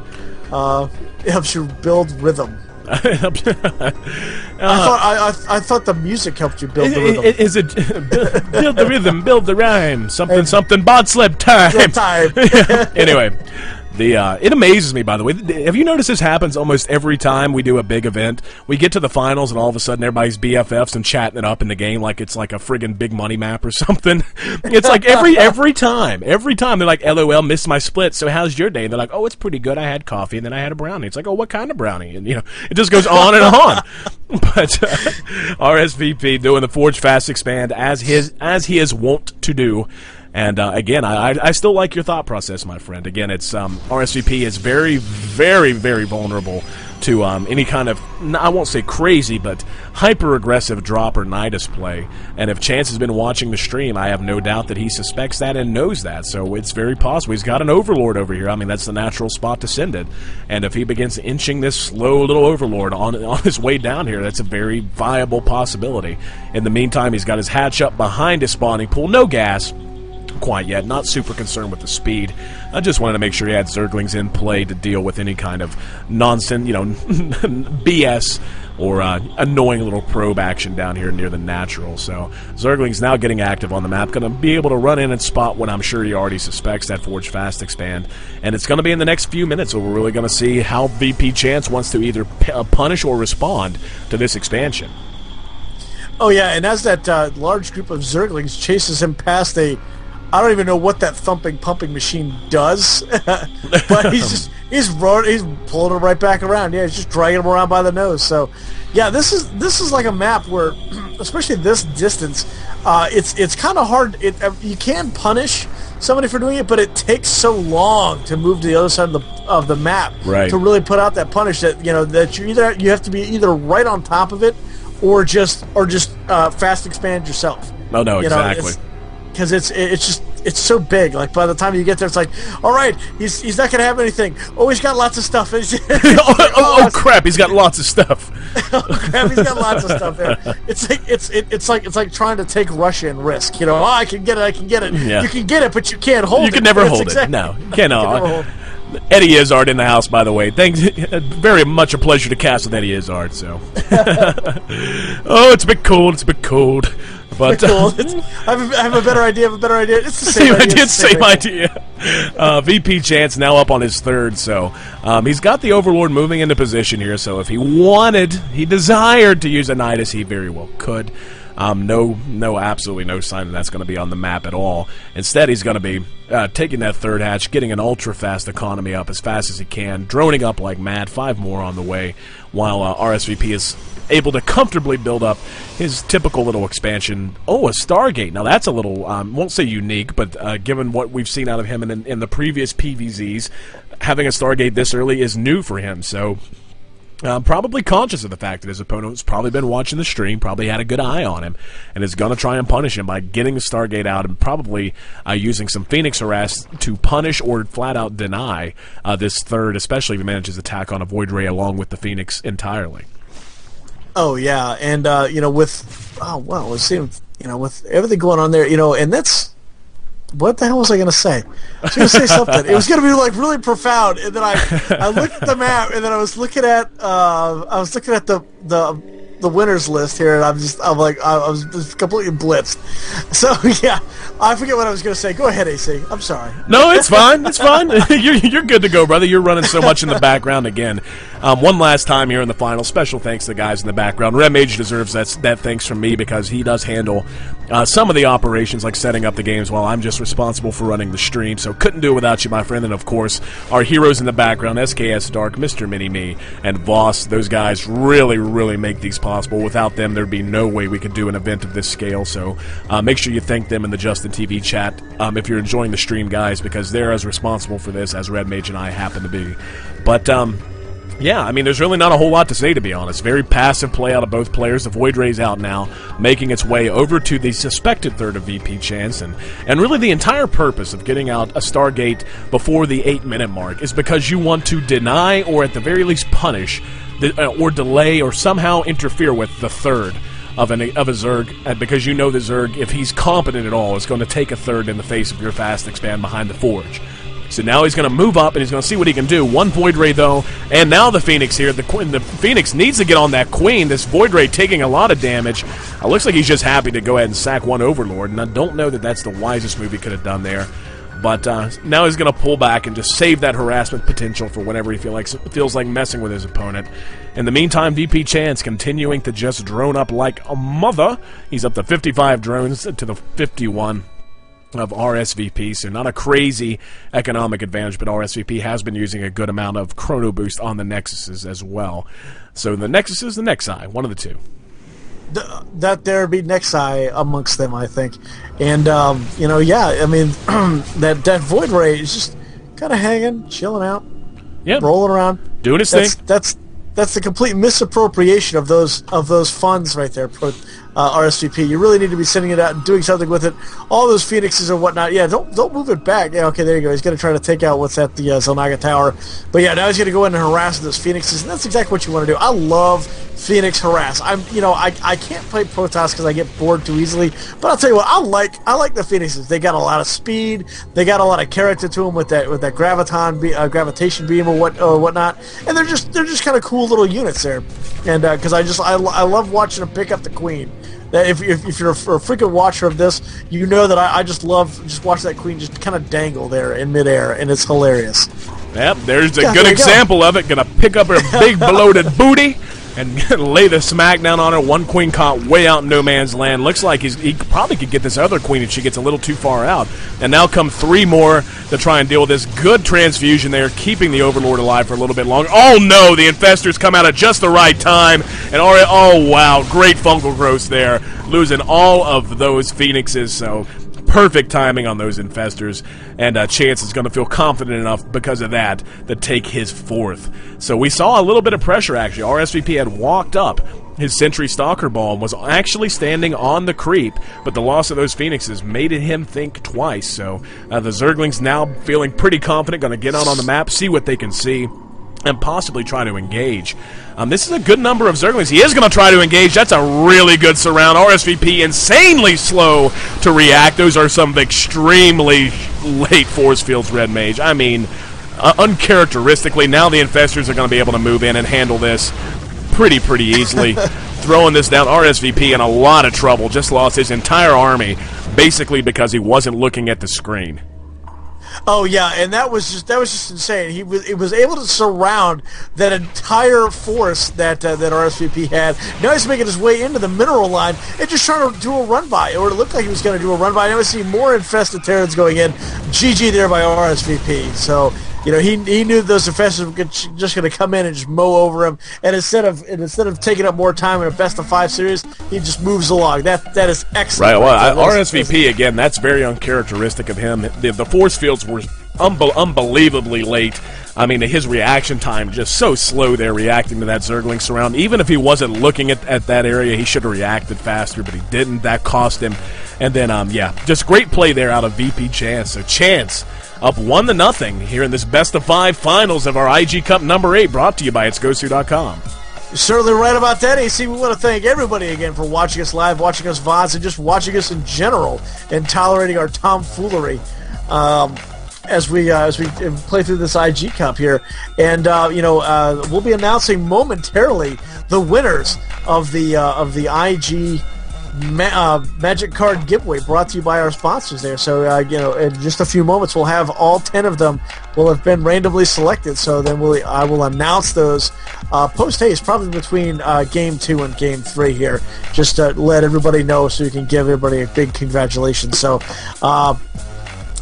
It helps you build rhythm. I thought the music helped you build the rhythm. Is it build the rhythm, build the rhyme, something bod slip time. Anyway, it amazes me, by the way. Have you noticed this happens almost every time we do a big event? We get to the finals and all of a sudden everybody's BFFs and chatting it up in the game like it's like a friggin' big money map or something. It's like every time they're like, LOL, missed my split, so how's your day? And they're like, oh, it's pretty good, I had coffee and then I had a brownie. It's like, oh, what kind of brownie? And it just goes on and on. But RSVP doing the Forge Fast Expand as he is wont to do. And again, I still like your thought process, my friend. Again, it's RSVP is very, very, very vulnerable to any kind of, I won't say crazy, but hyper-aggressive drop or Nidus play. And if Chance has been watching the stream, I have no doubt that he suspects that and knows that. So it's very possible. He's got an Overlord over here. I mean, that's the natural spot to send it. And if he begins inching this slow little Overlord on his way down here, that's a very viable possibility. In the meantime, he's got his hatch up behind his spawning pool. No gas quite yet, not super concerned with the speed. I just wanted to make sure he had Zerglings in play to deal with any kind of nonsense, BS or annoying little probe action down here near the natural. So Zergling's now getting active on the map, going to be able to run in and spot what I'm sure he already suspects, that Forge Fast Expand. And it's going to be in the next few minutes, so we're really going to see how VP Chance wants to either punish or respond to this expansion. Oh yeah, and as that large group of Zerglings chases him past I don't even know what that pumping machine does, but he's pulling him right back around. Yeah, he's just dragging him around by the nose. So, yeah, this is like a map where, especially this distance, it's kind of hard. You can punish somebody for doing it, but it takes so long to move to the other side of the map to really put out that punish that that you have to be either right on top of it or just fast expand yourself. Oh no, exactly. Because it's so big. Like by the time you get there, it's like, all right, he's not gonna have anything. Oh, he's got lots of stuff. oh crap, he's got lots of stuff. Oh crap, he's got lots of stuff there. It's like trying to take Russia and risk. Oh, I can get it. Yeah. You can get it, but you can't hold it. You can never hold it. No, you can't. Eddie Izzard in the house, by the way. Thanks, very much a pleasure to cast with Eddie Izzard. So, oh, it's a bit cold. But I have a better idea. It's the same idea. It's the same idea. VP Chance now up on his third, so he's got the Overlord moving into position here. So if he desired to use a Nidus, he very well could. Absolutely no sign that's going to be on the map at all. Instead, he's going to be taking that third hatch, getting an ultra-fast economy up as fast as he can, droning up like mad, 5 more on the way, while RSVP is able to comfortably build up his typical little expansion. Oh, a Stargate. Now that's a little, won't say unique, but given what we've seen out of him in the previous PVZs, having a Stargate this early is new for him. So probably conscious of the fact that his opponent's probably been watching the stream, probably had a good eye on him, and is going to try and punish him by getting the Stargate out and probably using some Phoenix Harass to punish or flat out deny this third, especially if he manages attack on a Void Ray along with the Phoenix entirely. Oh yeah, and with it seemed, with everything going on there, and that's. What the hell was I going to say? I was going to say something. It was going to be like really profound, and then I looked at the map, and then I was looking at the winners list here, and I was just completely blitzed. So yeah, I forget what I was going to say. Go ahead, AC. I'm sorry. No, it's fine. It's fine. You're good to go, brother. You're running so much in the background again. One last time here in the final. Special thanks to the guys in the background. Red Mage deserves that thanks from me because he does handle some of the operations like setting up the games while I'm just responsible for running the stream. So couldn't do it without you, my friend. And of course, our heroes in the background, SKS Dark, Mr. Mini-Me, and Voss. Those guys really, really make these possible. Without them, there'd be no way we could do an event of this scale. So make sure you thank them in the Justin TV chat if you're enjoying the stream, guys, because they're as responsible for this as Red Mage and I happen to be. But yeah, I mean, there's really not a whole lot to say, to be honest. Very passive play out of both players. The Void Ray's out now, making its way over to the suspected third of VP Chance. And really the entire purpose of getting out a Stargate before the 8-minute mark is because you want to deny or at the very least punish or delay or somehow interfere with the third of a Zerg, because you know the Zerg, if he's competent at all, is going to take a third in the face of your fast expand behind the Forge. So now he's going to move up, and he's going to see what he can do. One Void Ray, though, and now the Phoenix here. The Phoenix needs to get on that Queen. This Void Ray taking a lot of damage. It looks like he's just happy to go ahead and sack one Overlord, and I don't know that that's the wisest move he could have done there. But now he's going to pull back and just save that harassment potential for whenever he feels like messing with his opponent. In the meantime, VP Chance continuing to just drone up like a mother. He's up to 55 drones to the 51 of RSVP, so not a crazy economic advantage, but RSVP has been using a good amount of chrono boost on the Nexuses as well. So the Nexuses, the Nexi, one of the two. That there be Nexi amongst them, I think. And, yeah, I mean, that Void Ray is just kind of hanging, chilling out, rolling around. Doing his thing. That's the complete misappropriation of those funds right there, RSVP. You really need to be sending it out and doing something with it. All those Phoenixes and whatnot. Yeah, don't move it back. Yeah, okay, there you go. He's going to try to take out what's at the Zelnaga Tower. But yeah, now he's going to go in and harass those Phoenixes, and that's exactly what you want to do. I love Phoenix harass. I can't play Protoss because I get bored too easily. But I'll tell you what, I like the Phoenixes. They got a lot of speed. They got a lot of character to them with that gravitation beam or whatnot. And they're just kind of cool little units there. And because I love watching them pick up the Queen. That if you're a freaking watcher of this, you know that I just love watching that Queen just kind of dangle there in midair, and it's hilarious. Yep, there's a good example of it. Gonna pick up her big bloated booty and lay the smack down on her. One Queen caught way out in no man's land. Looks like he probably could get this other Queen if she gets a little too far out. And now come 3 more to try and deal with this. Good transfusion there, keeping the Overlord alive for a little bit longer. Oh no, the Infestors come out at just the right time. And already, oh wow, great fungal growth there. Losing all of those Phoenixes, so perfect timing on those Infestors, and Chance is going to feel confident enough because of that to take his 4th. So we saw a little bit of pressure, actually. RSVP had walked up his Sentry Stalker Ball and was actually standing on the creep, but the loss of those Phoenixes made him think twice. So the Zerglings now feeling pretty confident, going to get out on the map, see what they can see, and possibly try to engage. This is a good number of Zerglings. He is going to try to engage. That's a really good surround. RSVP insanely slow to react. Those are some extremely late force fields, Red Mage. I mean, uncharacteristically, now the Infestors are going to be able to move in and handle this pretty easily. Throwing this down, RSVP in a lot of trouble. Just lost his entire army, basically because he wasn't looking at the screen. Oh yeah, and that was just insane. He was able to surround that entire force that RSVP had. Now he's making his way into the mineral line and just trying to do a run by, or it looked like he was going to do a run by. Now we see more infested Terrans going in. GG there by RSVP. So he knew those defenses were just going to come in and just mow over him, and instead of taking up more time in a best-of-5 series, he just moves along. That is excellent. Right. Well, RSVP again. That's very uncharacteristic of him. The force fields were unbelievably late. I mean, his reaction time just so slow there, reacting to that Zergling surround. Even if he wasn't looking at that area, he should have reacted faster, but he didn't. That cost him. And then, just great play there out of VP Chance. So Chance up 1-0 here in this best-of-5 finals of our IG Cup number 8, brought to you by itsgosu.com. You're certainly right about that, AC. We want to thank everybody again for watching us live, watching us VODs, and just watching us in general and tolerating our tomfoolery. As we play through this IG Cup here, and we'll be announcing momentarily the winners of the IG Magic Card giveaway, brought to you by our sponsors there. So in just a few moments, we'll have all 10 of them will have been randomly selected. So then I will announce those post haste, probably between Game 2 and Game 3 here, just to let everybody know, so you can give everybody a big congratulations. So.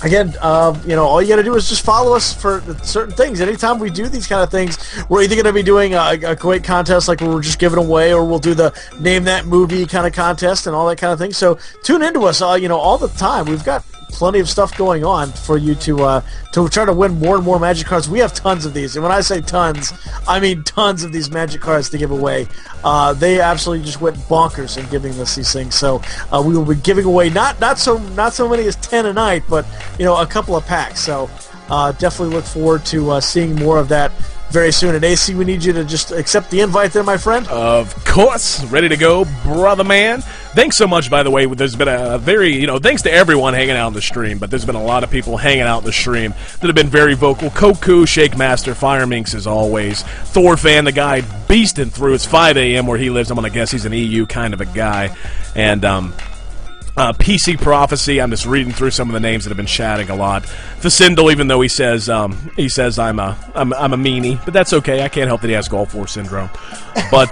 Again, all you got to do is just follow us for certain things. Anytime we do these kind of things, we're either going to be doing a great contest like we're just giving away, or we'll do the Name That Movie kind of contest and all that kind of thing. So tune into us, all the time. We've got plenty of stuff going on for you to try to win more and more Magic cards. We have tons of these, and when I say tons, I mean tons of these Magic cards to give away. They absolutely just went bonkers in giving us these things. So we will be giving away not so many as 10 a night, but a couple of packs. So definitely look forward to seeing more of that very soon. And AC, we need you to just accept the invite there, my friend. Of course. Ready to go, brother man. Thanks so much, by the way. There's been a very, thanks to everyone hanging out on the stream, but there's been a lot of people hanging out in the stream that have been very vocal. Koku, Shake Master, Fire Minx as always. Thor fan, the guy beasting through. It's 5 a.m. where he lives. I'm going to guess he's an EU kind of a guy. And, PC Prophecy. I'm just reading through some of the names that have been chatting a lot. Thasindel, even though he says I'm a meanie, but that's okay. I can't help that he has Gulf War syndrome. But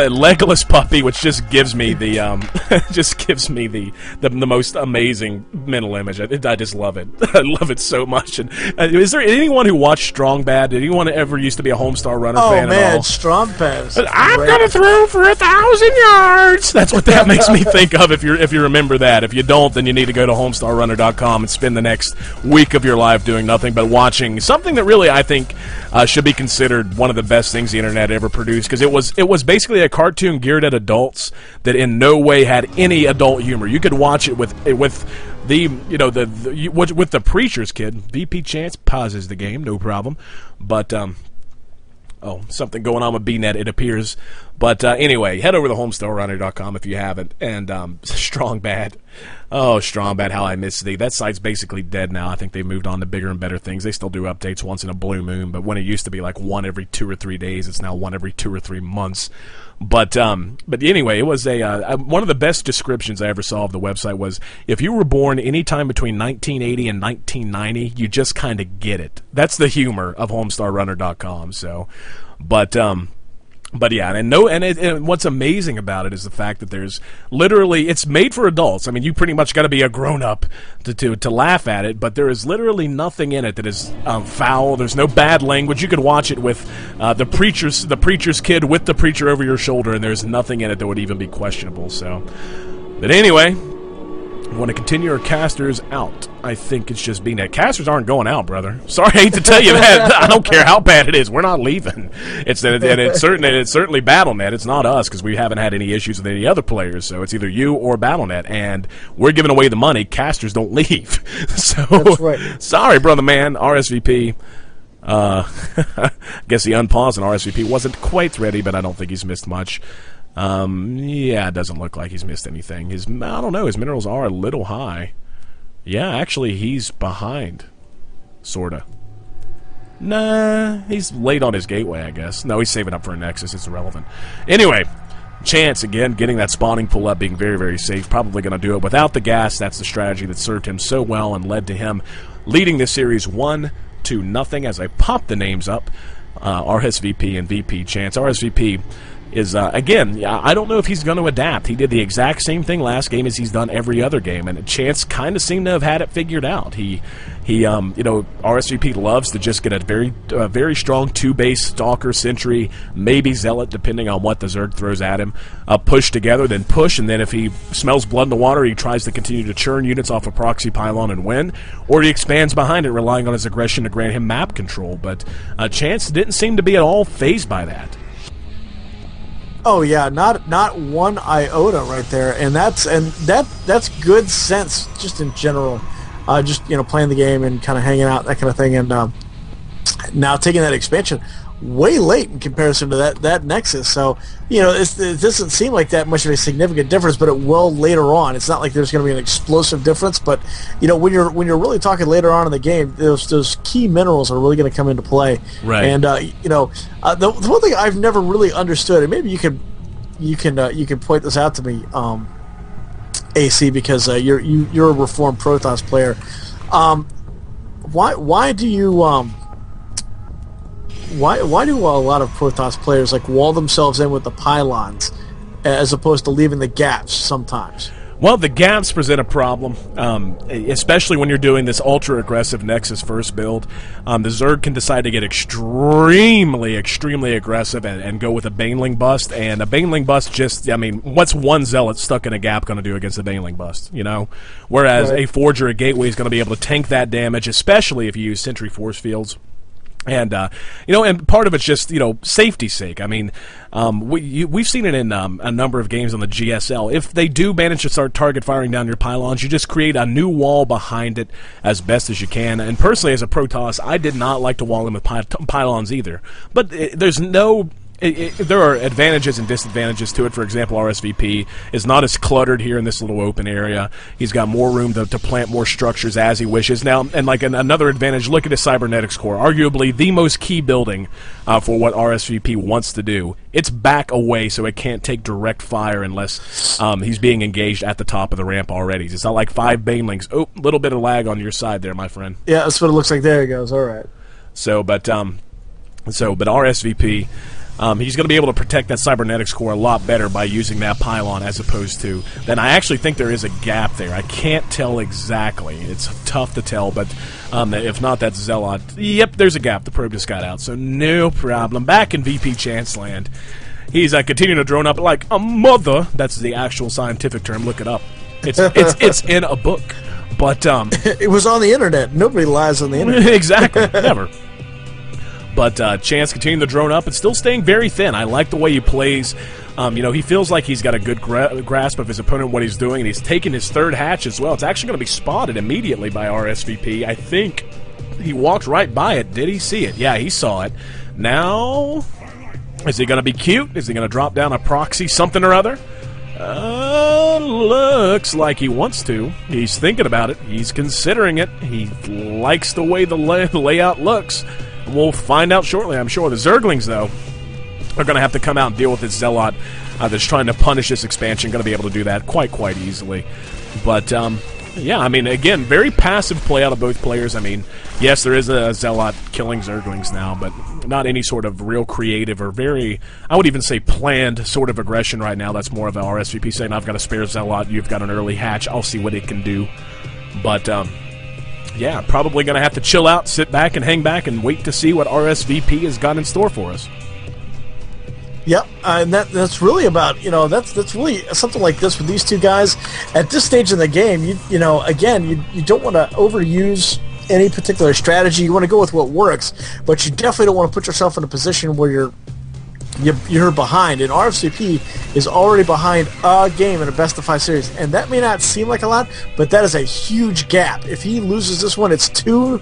Legolas Puppy, which just gives me the the most amazing mental image. I just love it. I love it so much. And is there anyone who watched Strong Bad? Did anyone ever used to be a Homestar Runner fan at all? Oh man, Strong Bad. I'm gonna throw for 1,000 yards. That's what that makes me think of. If you remember that. If you don't, then you need to go to homestarrunner.com and spend the next week of your life doing nothing but watching something that really I think should be considered one of the best things the internet ever produced, because it was basically a cartoon geared at adults that in no way had any adult humor. You could watch it with the preacher's kid. VP Chance pauses the game, no problem, but oh, something going on with BNet, it appears. But anyway, head over to homestarrunner.com if you haven't. And Strong Bad. Oh, Strong Bad, how I miss thee. That site's basically dead now. I think they've moved on to bigger and better things. They still do updates once in a blue moon, but when it used to be like one every 2 or 3 days, it's now one every 2 or 3 months. But anyway, it was one of the best descriptions I ever saw of the website was, if you were born anytime between 1980 and 1990, you just kind of get it. That's the humor of homestarrunner.com. So, but yeah, and what's amazing about it is the fact that there's literally, it's made for adults. I mean, you pretty much got to be a grown-up to laugh at it, but there is literally nothing in it that is foul. There's no bad language. You could watch it with the preacher's kid with the preacher over your shoulder, and there's nothing in it that would even be questionable. So, but anyway, we want to continue our casters out. I think it's just being that casters aren't going out, brother. Sorry, I hate to tell you that. I don't care how bad it is. We're not leaving. It's certainly BattleNet. It's not us, because we haven't had any issues with any other players. So it's either you or BattleNet, and we're giving away the money. Casters don't leave. So that's right. Sorry, brother man. RSVP. I guess the unpause on RSVP wasn't quite ready, but I don't think he's missed much. Yeah, it doesn't look like he's missed anything. I don't know, his minerals are a little high. Yeah, actually, he's behind. Sorta. Nah, he's late on his gateway, I guess. No, he's saving up for a Nexus. It's irrelevant. Anyway, Chance, again, getting that spawning pull up, being very, very safe. Probably going to do it without the gas. That's the strategy that served him so well and led to him leading this series 1-0 as I pop the names up. RSVP and VP Chance. RSVP, is, again, yeah, I don't know if he's going to adapt. He did the exact same thing last game as he's done every other game, and Chance kind of seemed to have had it figured out. He you know, RSVP loves to just get a very strong two-base Stalker, Sentry, maybe Zealot, depending on what the Zerg throws at him. Push together, then push, and then if he smells blood in the water, he tries to continue to churn units off a proxy pylon and win, or he expands behind it, relying on his aggression to grant him map control. But Chance didn't seem to be at all fazed by that. Oh yeah, not one iota right there, and that's good sense just in general. Just, you know, playing the game and kind of hanging out, that kind of thing, and now taking that expansion way late in comparison to that Nexus. So, you know, it doesn't seem like that much of a significant difference, but it will later on. It's not like there's going to be an explosive difference, but you know, when you're really talking later on in the game, those key minerals are really going to come into play. Right. And you know, the one thing I've never really understood, and maybe you can point this out to me, AC, because you're a reformed Protoss player. Why do a lot of Protoss players like wall themselves in with the pylons as opposed to leaving the gaps sometimes? Well, the gaps present a problem, especially when you're doing this ultra-aggressive Nexus first build. The Zerg can decide to get extremely aggressive and go with a Baneling Bust, and a Baneling Bust just, I mean, what's one Zealot stuck in a gap going to do against a Baneling Bust, you know? Whereas a Forge or a Gateway is going to be able to tank that damage, especially if you use Sentry Force Fields. And, you know, and part of it's just, you know, safety's sake. I mean, we've seen it in a number of games on the GSL. If they do manage to start target firing down your pylons, you just create a new wall behind it as best as you can. And personally, as a Protoss, I did not like to wall in with pylons either. But there's no... there are advantages and disadvantages to it. For example, RSVP is not as cluttered here in this little open area. He's got more room to plant more structures as he wishes. Now, and like another advantage, look at his Cybernetics core, arguably the most key building for what RSVP wants to do. It's back away, so it can't take direct fire unless he's being engaged at the top of the ramp already. It's not like 5 Banelings. Oh, a little bit of lag on your side there, my friend. Yeah, that's what it looks like. There he goes. All right. But RSVP... he's going to be able to protect that Cybernetics core a lot better by using that pylon as opposed to... Then I actually think there is a gap there. I can't tell exactly. It's tough to tell, but if not, that's Zealot. Yep, there's a gap. The probe just got out, so no problem. Back in VP Chance land, he's continuing to drone up like a mother. That's the actual scientific term. Look it up. It's in a book. But it was on the internet. Nobody lies on the internet. Exactly. Never. But Chance continuing to drone up and still staying very thin. I like the way he plays. You know, he feels like he's got a good grasp of his opponent, what he's doing, and he's taking his third hatch as well. It's actually going to be spotted immediately by RSVP. I think he walked right by it. Did he see it? Yeah, he saw it. Now, is he going to be cute? Is he going to drop down a proxy something or other? Looks like he wants to. He's thinking about it. He's considering it. He likes the way the layout looks. We'll find out shortly, I'm sure. The Zerglings, though, are going to have to come out and deal with this Zealot that's trying to punish this expansion. Going to be able to do that quite easily. But, yeah, I mean, again, very passive play out of both players. I mean, yes, there is a Zealot killing Zerglings now, but not any sort of real creative or very, I would even say planned sort of aggression right now. That's more of an RSVP saying, I've got a spare Zealot, you've got an early hatch, I'll see what it can do. But, yeah, probably going to have to chill out, sit back, and hang back and wait to see what RSVP has got in store for us. Yep, and that's really about, you know, that's really something like this with these two guys. At this stage in the game, you know, again, you don't want to overuse any particular strategy. You want to go with what works, but you definitely don't want to put yourself in a position where you're behind, and RFCP is already behind a game in a best-of-5 series, and that may not seem like a lot, but that is a huge gap. If he loses this one, it's 2-0,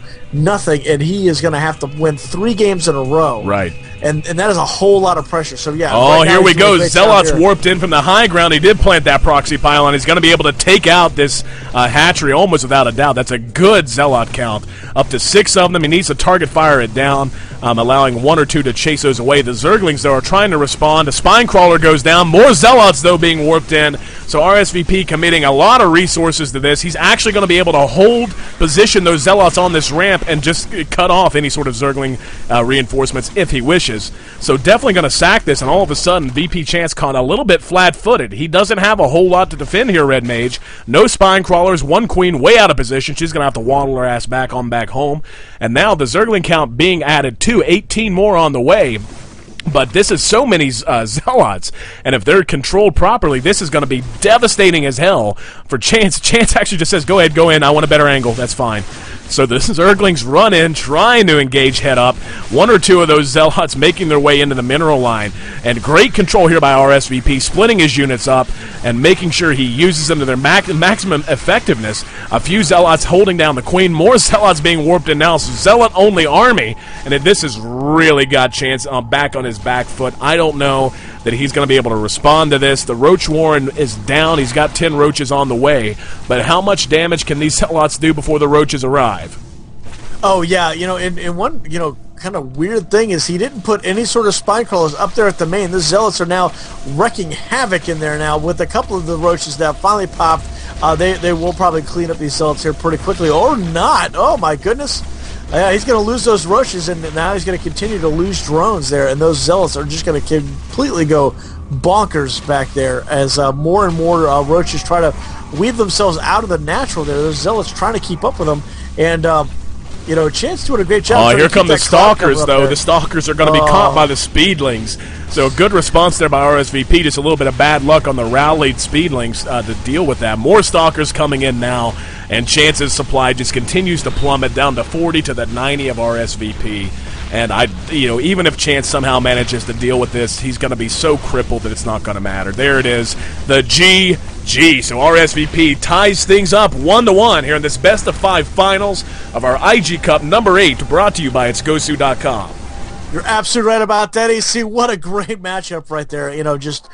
and he is going to have to win 3 games in a row. Right. And that is a whole lot of pressure. So, yeah. Oh, here we go. Zealot's warped in from the high ground. He did plant that proxy pylon. He's going to be able to take out this hatchery almost without a doubt. That's a good Zealot count. Up to 6 of them. He needs to target fire it down, allowing 1 or 2 to chase those away. The Zerglings, though, are are trying to respond. A spine crawler goes down. More Zealots, though, being warped in. So RSVP committing a lot of resources to this. He's actually going to be able to hold position those Zealots on this ramp and just cut off any sort of Zergling reinforcements if he wishes. So definitely going to sack this, and all of a sudden VP Chance caught a little bit flat-footed. He doesn't have a whole lot to defend here, Red Mage. No spine crawlers, one queen way out of position. She's going to have to waddle her ass back home. And now the Zergling count being added to 18 more on the way. But this is so many Zealots, and if they're controlled properly, this is going to be devastating as hell for Chance. Chance actually just says, go ahead, go in, I want a better angle, that's fine. So the Zerglings run in, trying to engage head up. One or two of those Zealots making their way into the mineral line. And great control here by RSVP, splitting his units up and making sure he uses them to their maximum effectiveness. A few Zealots holding down the Queen. More Zealots being warped in now. So Zealot-only army. And this has really got Chance back on his back foot. I don't know that he's going to be able to respond to this. The Roach Warren is down. He's got 10 roaches on the way. But how much damage can these Zealots do before the roaches arrive? Oh, yeah. And one, kind of weird thing is he didn't put any sort of spine crawlers up there at the main. The Zealots are now wrecking havoc in there now with a couple of the roaches that finally popped. They will probably clean up these Zealots here pretty quickly. Or not. Oh, my goodness. He's going to lose those roaches, and now he's going to continue to lose drones there, and those Zealots are just going to completely go bonkers back there as more and more roaches try to weave themselves out of the natural there. Those Zealots trying to keep up with them, and Chance doing a great job. Oh, here come the Stalkers, though. The Stalkers are going to be caught by the Speedlings. So good response there by RSVP. Just a little bit of bad luck on the rallied Speedlings to deal with that. More Stalkers coming in now, and Chance's supply just continues to plummet down to 40 to the 90 of RSVP. And even if Chance somehow manages to deal with this, he's going to be so crippled that it's not going to matter. There it is, the GG. So RSVP ties things up 1-1 here in this best-of-5 finals of our IG Cup number 8, brought to you by itsgosu.com. You're absolutely right about that, AC. What a great matchup right there. Just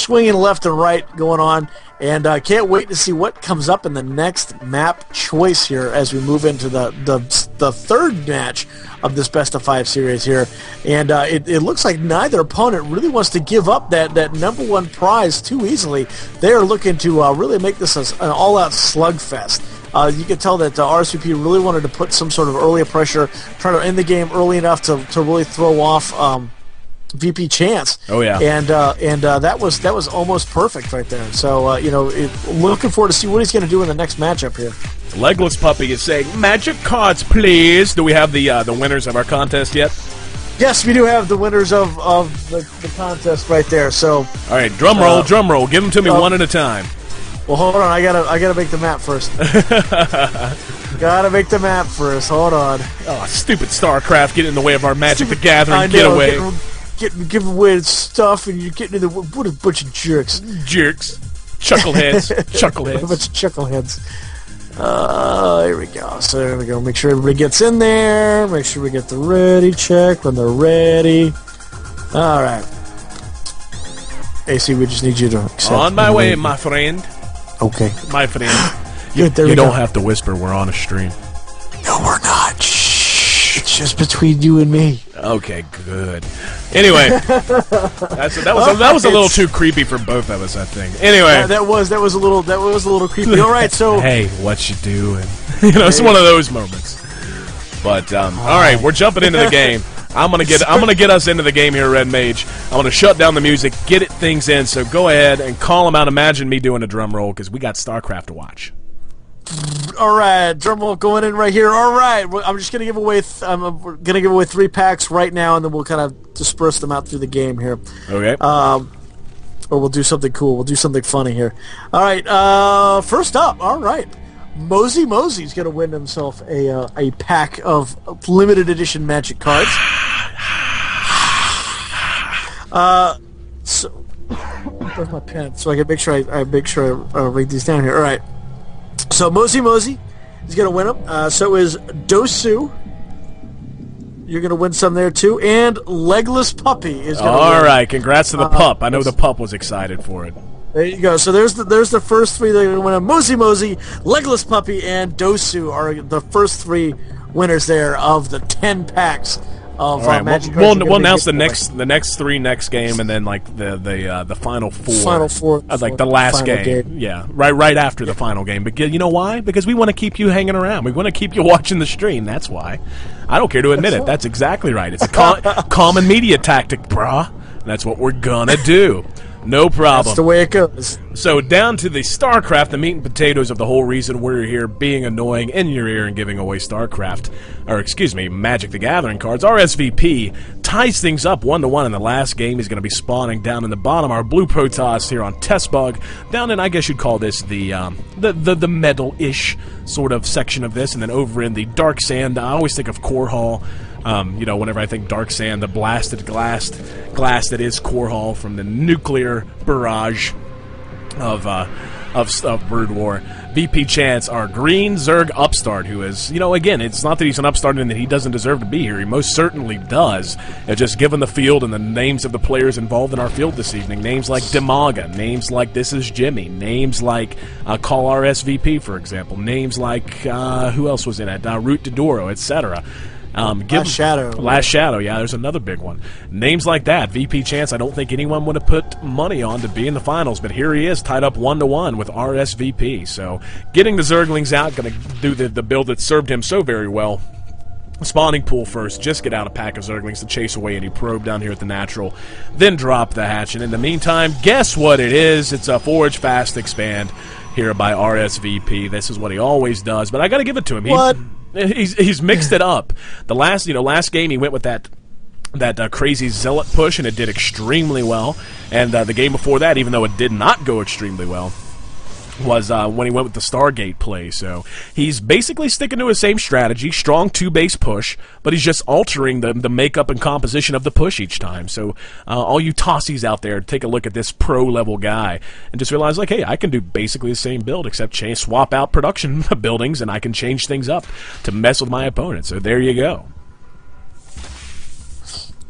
swinging left and right going on. And can't wait to see what comes up in the next map choice here as we move into the third match of this best-of-5 series here. And it looks like neither opponent really wants to give up that number one prize too easily. They are looking to really make this an all-out slugfest. You can tell that RSVP really wanted to put some sort of early pressure, try to end the game early enough to really throw off VP Chance. Oh yeah, and that was almost perfect right there. So looking forward to see what he's going to do in the next matchup here. Legless Puppy is saying, "Magic cards, please." Do we have the winners of our contest yet? Yes, we do have the winners of the contest right there. So all right, drum roll, give them to me one at a time. Well, hold on. I gotta make the map first. Gotta make the map first. Hold on. Oh, stupid StarCraft! Get in the way of our Magic the Gathering getaway. Give away stuff, and you're getting into what a bunch of jerks. Jerks, chuckleheads, chuckleheads. A bunch of chuckleheads. Here we go. So there we go. Make sure everybody gets in there. Make sure we get the ready check when they're ready. All right. AC, we just need you to accept. On my way, my friend. Okay. My friend. Good, you don't have to whisper. We're on a stream. No, we're not. Shh. It's just between you and me. Okay, good. Anyway, that was a little too creepy for both of us, I think. Anyway, that was a little creepy. All right, so hey, what you doing? It's one of those moments. But all right, we're jumping into the game. I'm gonna get us into the game here, Red Mage. I'm gonna shut down the music, get things in. So go ahead and call them out. Imagine me doing a drum roll because we got StarCraft to watch. All right, drum roll going in right here. All right, I'm just gonna give away. We're gonna give away 3 packs right now, and then we'll kind of disperse them out through the game here. Okay. Or we'll do something cool. We'll do something funny here. All right. First up. All right. Mosey's gonna win himself a pack of limited edition Magic cards. So where's my pen? So I can make sure I write these down here. All right. So Mosey is gonna win them. So is Dosu. You're gonna win some there too, and Legless Puppy is gonna win. All right. Congrats to the pup. I know the pup was excited for it. There you go. So there's the first 3 that are going to win. Mosey, Legless Puppy, and Dosu are the first 3 winners there of the 10 packs of All right, magic we'll cards. we'll announce the next three next game, and then like the final four. Final four, like the last final game. Yeah, right after the final game. But you know why? Because we want to keep you hanging around. We want to keep you watching the stream. That's why. I don't care to admit it. That's exactly right. It's a common media tactic, brah. And that's what we're gonna do. No problem. That's the way it goes. So down to the StarCraft, the meat and potatoes of the whole reason we're here, being annoying in your ear and giving away StarCraft, or excuse me, Magic the Gathering cards. RSVP ties things up 1-1 in the last game. He's going to be spawning down in the bottom. Our blue Protoss here on Test Bug, down in, I guess you'd call this the metal-ish sort of section of this, and then over in the Dark Sand, I always think of Core Hall. You know, whenever I think Dark Sand, the blasted glass that is Core Hall from the nuclear barrage of Brood War. VP Chance, our green Zerg upstart, who is, you know, again, it's not that he's an upstart and that he doesn't deserve to be here. He most certainly does. Just given the field and the names of the players involved in our field this evening, names like Demaga, names like This Is Jimmy, names like Call RSVP, for example, names like, who else was in it? Root Dodoro, etc. Last Shadow, yeah, there's another big one. Names like that, VP Chance, I don't think anyone would have put money on to be in the finals, but here he is, tied up 1-1 with RSVP. So, getting the Zerglings out, going to do the build that served him so very well. Spawning pool first, just get out a pack of Zerglings to chase away any probe down here at the natural, then drop the hatch, and in the meantime, guess what it is? It's a Forge Fast Expand here by RSVP. This is what he always does, but I got to give it to him. What? He's mixed it up. The last game he went with that crazy zealot push, and it did extremely well. And the game before that, even though it did not go extremely well, was when he went with the Stargate play. So he's basically sticking to his same strategy, strong 2-base push, but he's just altering the makeup and composition of the push each time. So all you tossies out there, take a look at this pro-level guy and just realize, like, hey, I can do basically the same build, except swap out production buildings, and I can change things up to mess with my opponent. So there you go.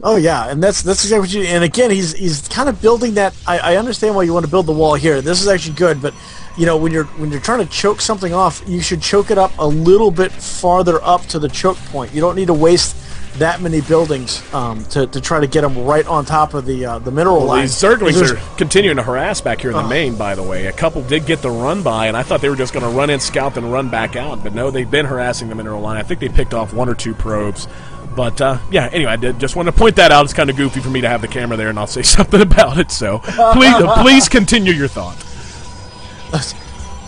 Oh yeah, and that's exactly what you. And again, he's kind of building that. I understand why you want to build the wall here. This is actually good, but you know, when you're trying to choke something off, you should choke it up a little bit farther up to the choke point. You don't need to waste that many buildings to try to get them right on top of the mineral line. These Zerglings are continuing to harass back here in the main, by the way. A couple did get the run by, and I thought they were just going to run in, scout, and run back out. But no, they've been harassing the mineral line. I think they picked off 1 or 2 probes. But, yeah, anyway, I just wanted to point that out. It's kind of goofy for me to have the camera there and not say something about it. So please continue your thought.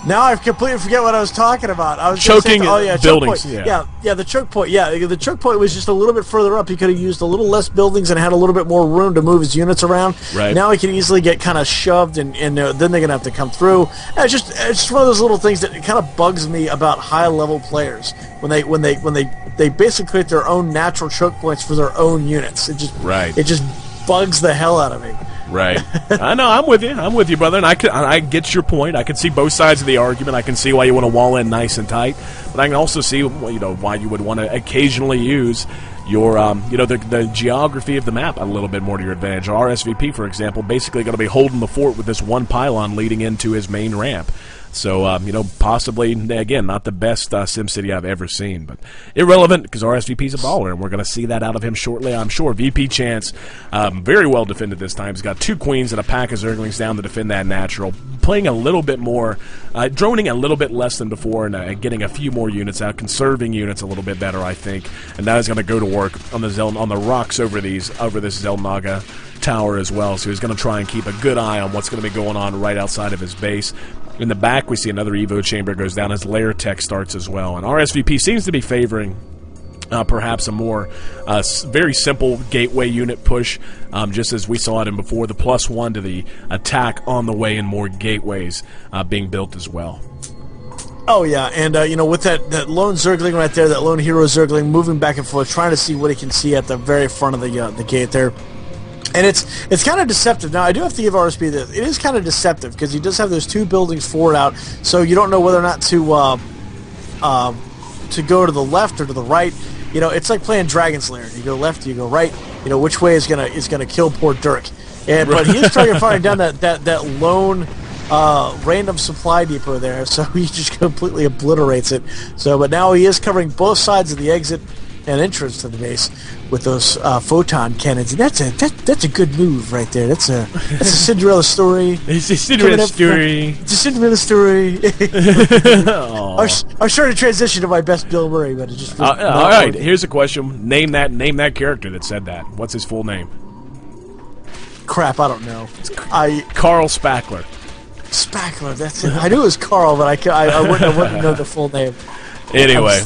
Now I completely forget what I was talking about. I was choking buildings. Yeah, the choke point. Yeah, the choke point was just a little bit further up. He could have used a little less buildings and had a little bit more room to move his units around. Right. Now he can easily get kind of shoved, and then they're going to have to come through. And it's just one of those little things that kind of bugs me about high-level players when they basically create their own natural choke points for their own units. It just bugs the hell out of me. Right. I know. I'm with you, brother. And I get your point. I can see both sides of the argument. I can see why you want to wall in nice and tight, but I can also see why you would want to occasionally use your the geography of the map a little bit more to your advantage. RSVP, for example, basically going to be holding the fort with this one pylon leading into his main ramp. So, possibly, again, not the best SimCity I've ever seen, but irrelevant because RSVP's a baller, and we're going to see that out of him shortly, I'm sure. VP Chance, very well defended this time. He's got 2 queens and a pack of Zerglings down to defend that natural, playing a little bit more, droning a little bit less than before, and getting a few more units out, conserving units a little bit better, I think. And that is going to go to work on the rocks over this Zelnaga tower as well. So he's going to try and keep a good eye on what's going to be going on right outside of his base. In the back, we see another Evo chamber goes down as lair tech starts as well. And RSVP seems to be favoring perhaps a more very simple gateway unit push, just as we saw it in before, the +1 to the attack on the way and more gateways being built as well. Oh yeah, and with that lone Zergling right there, that lone hero Zergling moving back and forth, trying to see what he can see at the very front of the gate there. And it's kind of deceptive. Now, I do have to give RSP this. It is kind of deceptive because he does have those 2 buildings forward out, so you don't know whether or not to go to the left or to the right. It's like playing Dragon's Lair. You go left, you go right. Which way is gonna kill poor Dirk. But he is trying to find down that lone random supply depot there, so he just completely obliterates it. But now he is covering both sides of the exit. an entrance to the base with those photon cannons, and that's a good move right there. That's a Cinderella story. It's a Cinderella story. It's a Cinderella story. I was trying to transition to my best Bill Murray, but it just all right. Here's a question: name that character that said that. What's his full name? Crap, I don't know. Carl Spackler. Spackler, that's it. I knew it was Carl, but I wouldn't know the full name. Anyway,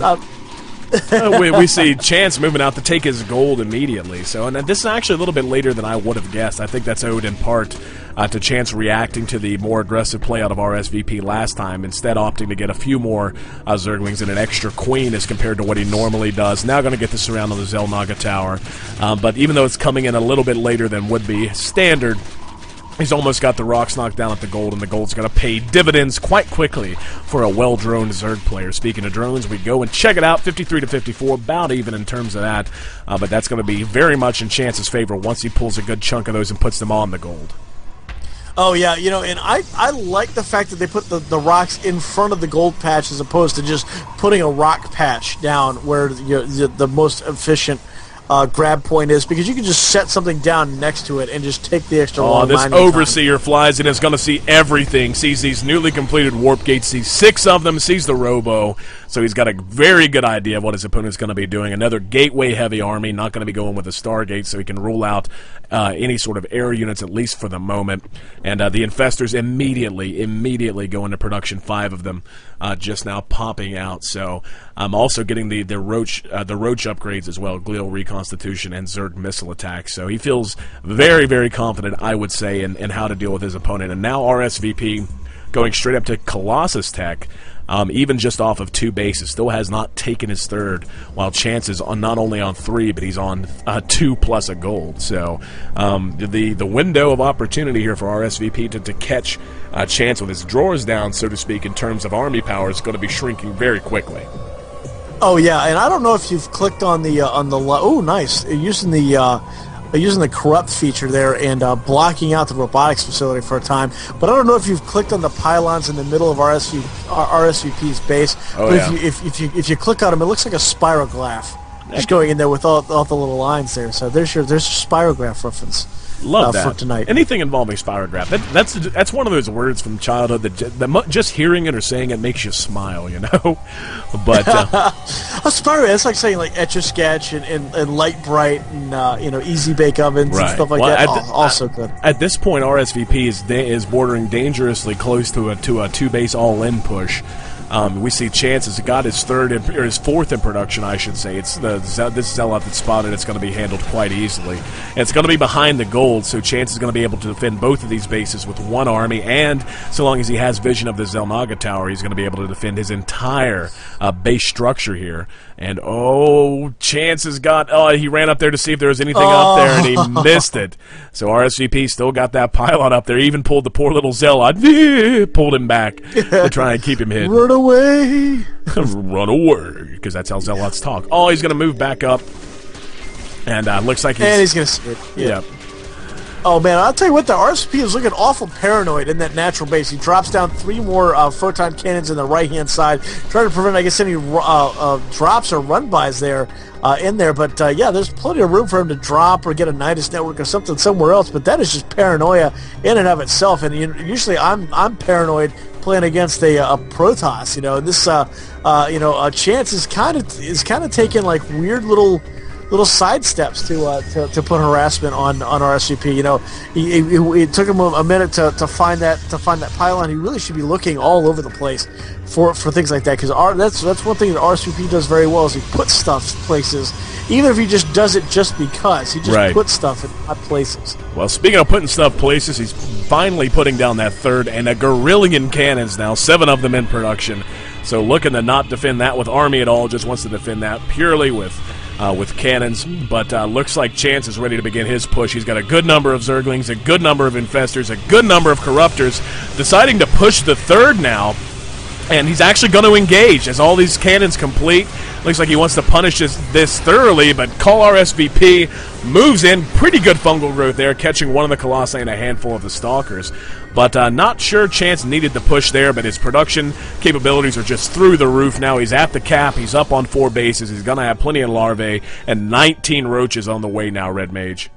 we see Chance moving out to take his gold immediately. So, and this is actually a little bit later than I would have guessed. I think that's owed in part to Chance reacting to the more aggressive play out of RSVP last time, instead opting to get a few more Zerglings and an extra queen as compared to what he normally does. Now going to get the surround on the Xel'Naga Tower, but even though it's coming in a little bit later than would be standard, he's almost got the rocks knocked down at the gold, and the gold's going to pay dividends quite quickly for a well-droned Zerg player. Speaking of drones, we go and check it out, 53 to 54, about even in terms of that, but that's going to be very much in Chance's favor once he pulls a good chunk of those and puts them on the gold. Oh, yeah, you know, and I like the fact that they put the rocks in front of the gold patch as opposed to just putting a rock patch down where the most efficient grab point is, because you can just set something down next to it and just take the extra long this mining Overseer flies in, is going to see everything, sees these newly completed warp gates, sees 6 of them, sees the Robo, so he's got a very good idea of what his opponent's going to be doing. Another gateway-heavy army, not going to be going with a Stargate, so he can rule out any sort of air units, at least for the moment. And the Infestors immediately go into production, 5 of them just now popping out. So I'm also getting the Roach upgrades as well, Glial Reconstitution and Zerg missile attacks. So he feels very, very confident, I would say, in how to deal with his opponent. And now RSVP going straight up to Colossus Tech, even just off of 2 bases, still has not taken his third, while Chance is on not only on 3, but he's on 2 plus a gold. So the window of opportunity here for RSVP to catch Chance with his drawers down, so to speak, in terms of army power is going to be shrinking very quickly. Oh yeah, and I don't know if you've clicked on the oh nice, using the corrupt feature there and blocking out the robotics facility for a time. But I don't know if you've clicked on the pylons in the middle of RSVP's base. Oh, but yeah. if you click on them, it looks like a spirograph just going in there with all the little lines there. So there's your spirograph reference. Love that. For tonight. Anything involving spirograph. That's one of those words from childhood that just hearing it or saying it makes you smile, you know? But spirograph, it's like saying like Etch-a-Sketch and Light Bright and Easy Bake Ovens and stuff like that. Also good. At this point, RSVP is bordering dangerously close to a 2-base all-in push. We see Chance has got his 4th in production, I should say. It's this Zealot that's spotted. It's going to be handled quite easily. And it's going to be behind the gold, so Chance is going to be able to defend both of these bases with 1 army, and so long as he has vision of the Xel'Naga Tower, he's going to be able to defend his entire base structure here. And Chance has got, he ran up there to see if there was anything up there, and he missed it. So RSVP still got that pylon up there, even pulled the poor little Zealot, pulled him back to try and keep him hidden. Run away! Run away, because that's how Zealots talk. He's going to move back up, and looks like he's going to sit. Yeah. Oh man, I'll tell you what, the RSVP is looking awful paranoid in that natural base. He drops down 3 more photon cannons in the right-hand side, trying to prevent, I guess, any drops or run-bys there in there. But yeah, there's plenty of room for him to drop or get a Nidus network or something somewhere else. But that is just paranoia in and of itself. And usually, I'm paranoid playing against a Protoss. And this Chance is kind of taking like weird little side steps to put harassment on RSVP. It took him a minute to find that pylon. He really should be looking all over the place for things like that, because that's one thing that RSVP does very well, is he puts stuff places, even if he just does it just because. He just puts stuff in odd places. Well, speaking of putting stuff places, he's finally putting down that 3rd and a Gorillion cannons now, 7 of them in production. So looking to not defend that with army at all, just wants to defend that purely with cannons, but looks like Chance is ready to begin his push. He's got a good number of Zerglings, a good number of Infestors, a good number of Corruptors, deciding to push the 3rd now, and he's actually going to engage as all these cannons complete. Looks like he wants to punish this thoroughly, but Call RSVP moves in. Pretty good fungal growth there, catching one of the Colossi and a handful of the Stalkers. But not sure Chance needed the push there, but his production capabilities are just through the roof now. He's at the cap. He's up on 4 bases. He's going to have plenty of larvae and 19 roaches on the way now, Red Mage.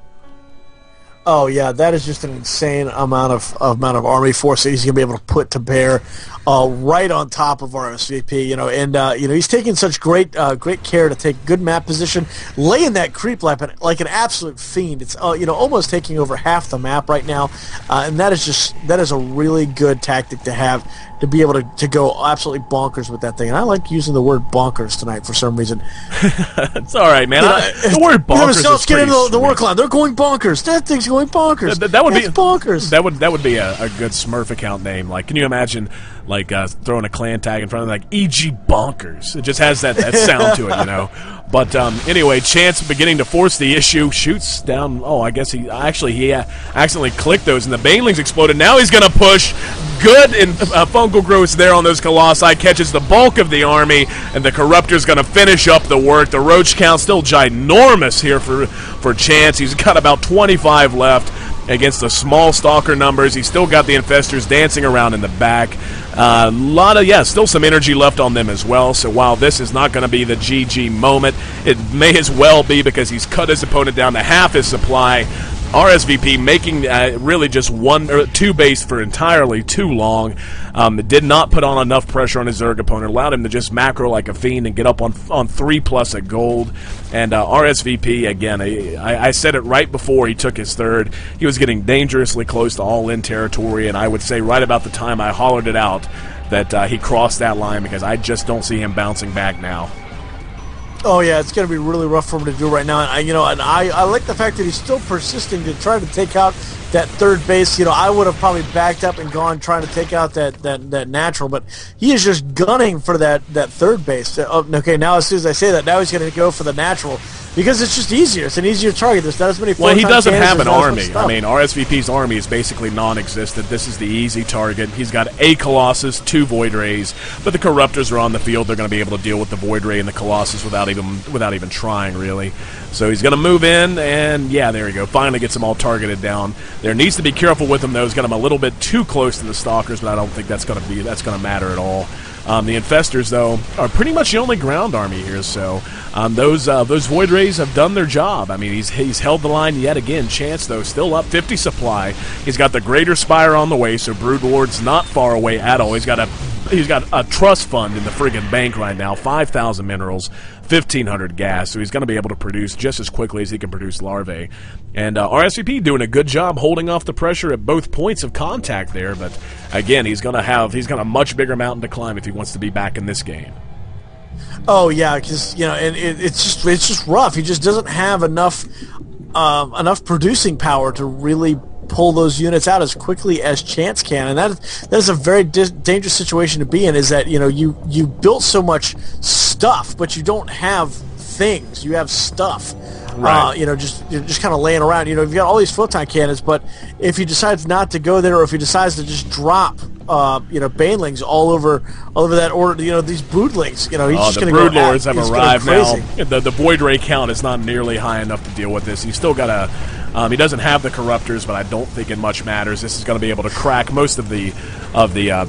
Oh yeah, that is just an insane amount of army force that he's going to be able to put to bear right on top of RSVP. And he's taking such great care to take good map position, laying that creep like an absolute fiend. It's almost taking over half the map right now, and that is a really good tactic to have, to be able to go absolutely bonkers with that thing. And I like using the word bonkers tonight for some reason. It's all right, man. The word bonkers is get into the work line. They're going bonkers. That thing's going bonkers. That would be bonkers. That would be a good Smurf account name. Like, can you imagine throwing a clan tag in front of it, like E.G. Bonkers? It just has that sound to it, But anyway, Chance beginning to force the issue, shoots down. Oh, I guess he accidentally clicked those, and the banelings exploded. Now he's going to push. Good and fungal growth there on those colossi, catches the bulk of the army, and the Corruptor's going to finish up the work. The roach count still ginormous here for Chance. He's got about 25 left against the small stalker numbers. He's still got the infestors dancing around in the back. Still some energy left on them as well. So while this is not going to be the GG moment, it may as well be, because he's cut his opponent down to half his supply. RSVP making really just 1 or 2 base for entirely too long. Did not put on enough pressure on his Zerg opponent. Allowed him to just macro like a fiend and get up on 3+ at gold. And RSVP, again, I said it right before he took his third. He was getting dangerously close to all-in territory, and I would say right about the time I hollered it out that he crossed that line, because I just don't see him bouncing back now. Oh yeah, it's going to be really rough for him to do right now, and I like the fact that he's still persisting to try to take out that third base. I would have probably backed up and gone trying to take out that natural, but he is just gunning for that third base. Okay, now as soon as I say that, now he's going to go for the natural, because it's just easier. It's an easier target. There's not as many. Well, he doesn't have an army. I mean, RSVP's army is basically non-existent. This is the easy target. He's got a Colossus, 2 Void Rays, but the Corruptors are on the field. They're going to be able to deal with the Void Ray and the Colossus without even trying, really. So he's going to move in, and yeah, there you go. Finally gets them all targeted down. There needs to be careful with him, though. He's got him a little bit too close to the Stalkers, but I don't think that's going to matter at all. The Infestors, though, are pretty much the only ground army here, so those Void Rays have done their job. I mean, he's held the line yet again. Chance, though, still up 50 supply. He's got the Greater Spire on the way, so Brood Lord's not far away at all. He's got a trust fund in the friggin' bank right now, 5,000 minerals, 1,500 gas, so he's going to be able to produce just as quickly as he can produce larvae. And RSVP doing a good job holding off the pressure at both points of contact there, but again, he's got a much bigger mountain to climb if he wants to be back in this game. Oh yeah, because and it's just rough. He just doesn't have enough producing power to really pull those units out as quickly as Chance can, and that is a very dangerous situation to be in. Is that you built so much stuff, but you don't have things. You have stuff. Right. Just kind of laying around. You've got all these photon cannons, but if he decides not to go there, or if he decides to just drop, banelings all over that order, these broodlings, he's just going to go. The brood lords have arrived now. The Void Ray count is not nearly high enough to deal with this. He's still got he doesn't have the Corruptors, but I don't think it much matters. This is going to be able to crack most of the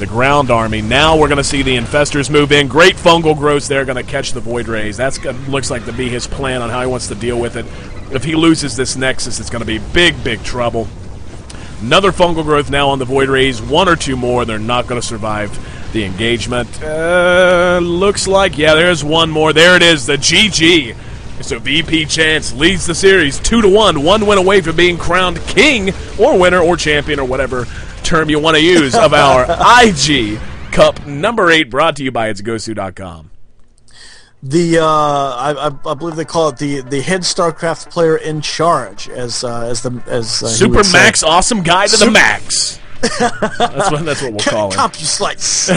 ground army. Now we're going to see the Infestors move in. Great fungal growths there, going to catch the Void Rays. That's looks like to be his plan on how he wants to deal with it. If he loses this Nexus, it's going to be big trouble. Another fungal growth now on the Void Rays. 1 or 2 more. They're not going to survive the engagement. Looks like, yeah, there's 1 more. There it is, the GG. So VP Chance leads the series 2-1, 1 win away from being crowned king or winner or champion or whatever term you want to use of our IG Cup number 8, brought to you by itsgosu.com. I believe they call it the head StarCraft player in charge, as Super Max Awesome Guy to the Max. That's what we'll call it. CompuSlice.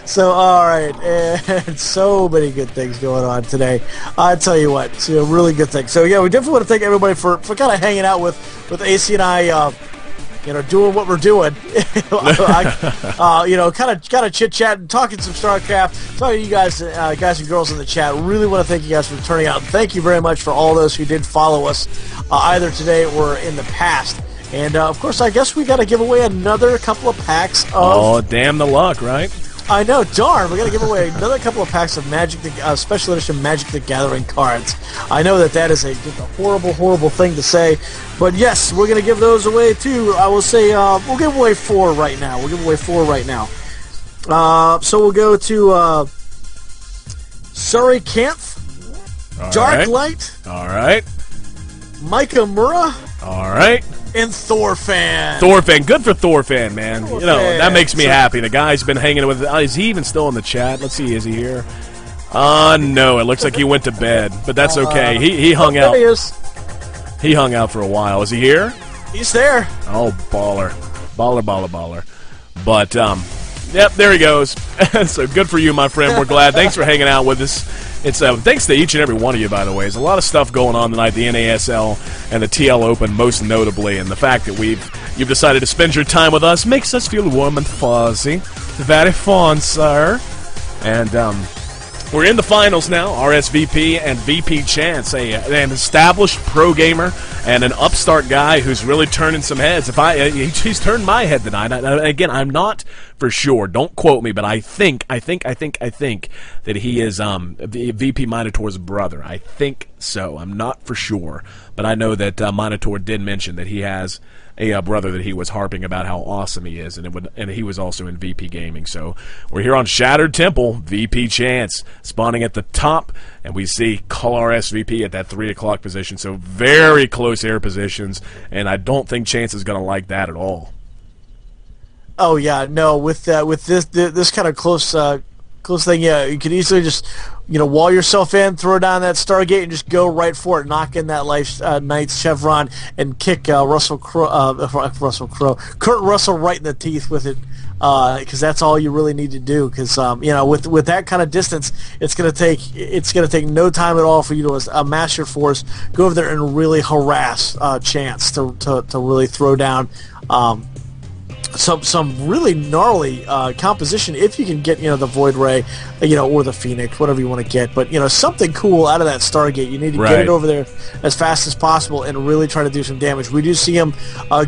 So all right, and so many good things going on today. I tell you what, it's a really good thing. So yeah, we definitely want to thank everybody for kind of hanging out with AC and I. Doing what we're doing, kind of chit chat and talking some StarCraft. So you guys and girls in the chat, really want to thank you guys for turning out. Thank you very much for all those who did follow us, either today or in the past. And, of course, I guess we got to give away another couple of packs of... Oh, damn the luck, right? I know, darn. We got to give away another couple of packs of Special Edition Magic the Gathering cards. I know that is just a horrible, horrible thing to say. But, yes, we're going to give those away, too. I will say we'll give away 4 right now. We'll give away 4 right now. So we'll go to Surrey Kampf, Dark Light. All right. Micah Murrah. All right. And Thorfan. Thorfan. Good for Thorfan, man. Thorfan. You know, that makes me happy. The guy's been hanging with... is he even still in the chat? Let's see. Is he here? No. It looks like he went to bed. But that's okay. He hung out. There he is. He hung out for a while. Is he here? He's there. Oh, baller. Baller. But, yep, there he goes. So good for you, my friend. We're glad. Thanks for hanging out with us. It's thanks to each and every one of you, by the way. There's a lot of stuff going on tonight, the NASL and the TL Open, most notably, and the fact that you've decided to spend your time with us makes us feel warm and fuzzy. Very fun, sir. And we're in the finals now. RSVP and VP Chance, an established pro gamer and an upstart guy who's really turning some heads. He's turned my head tonight. Again, I'm not for sure. Don't quote me, but I think that he is VP Minotaur's brother. I think so. I'm not for sure, but I know that Minotaur did mention that he has a brother that he was harping about how awesome he is, and he was also in VP Gaming. So we're here on Shattered Temple, VP Chance spawning at the top, and we see Color SVP at that 3 o'clock position. So very close air positions, and I don't think Chance is going to like that at all. Oh yeah, no. With this kind of close thing, yeah, you could easily just wall yourself in, throw down that Stargate, and just go right for it, knock in that Knight's Chevron, and kick Kurt Russell right in the teeth with it, because that's all you really need to do. Because with that kind of distance, it's gonna take no time at all for you to amass your force, go over there and really harass Chance to really throw down. Some really gnarly composition if you can get the Void Ray, or the Phoenix, whatever you want to get. But something cool out of that Stargate. You need to get it over there as fast as possible and really try to do some damage. We do see him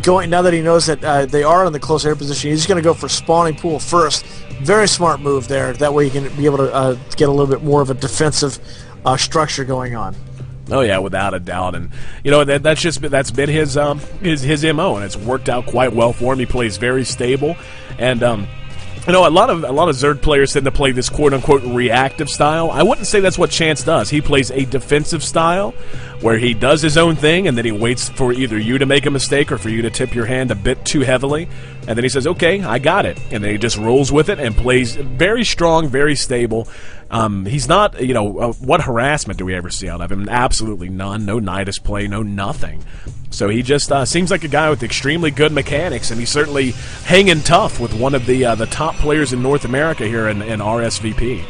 going now that he knows that they are in the close air position. He's going to go for spawning pool first. Very smart move there. That way you can be able to get a little bit more of a defensive structure going on. Oh yeah, without a doubt, and that's been his MO, and it's worked out quite well for him. He plays very stable, and a lot of Zerg players tend to play this quote unquote reactive style. I wouldn't say that's what Chance does. He plays a defensive style, where he does his own thing, and then he waits for either you to make a mistake or for you to tip your hand a bit too heavily, and then he says, "Okay, I got it," and then he just rolls with it and plays very strong, very stable. He's not, what harassment do we ever see out of him? Absolutely none. No Nidus play, no nothing. So he just seems like a guy with extremely good mechanics, and he's certainly hanging tough with one of the top players in North America here in RSVP.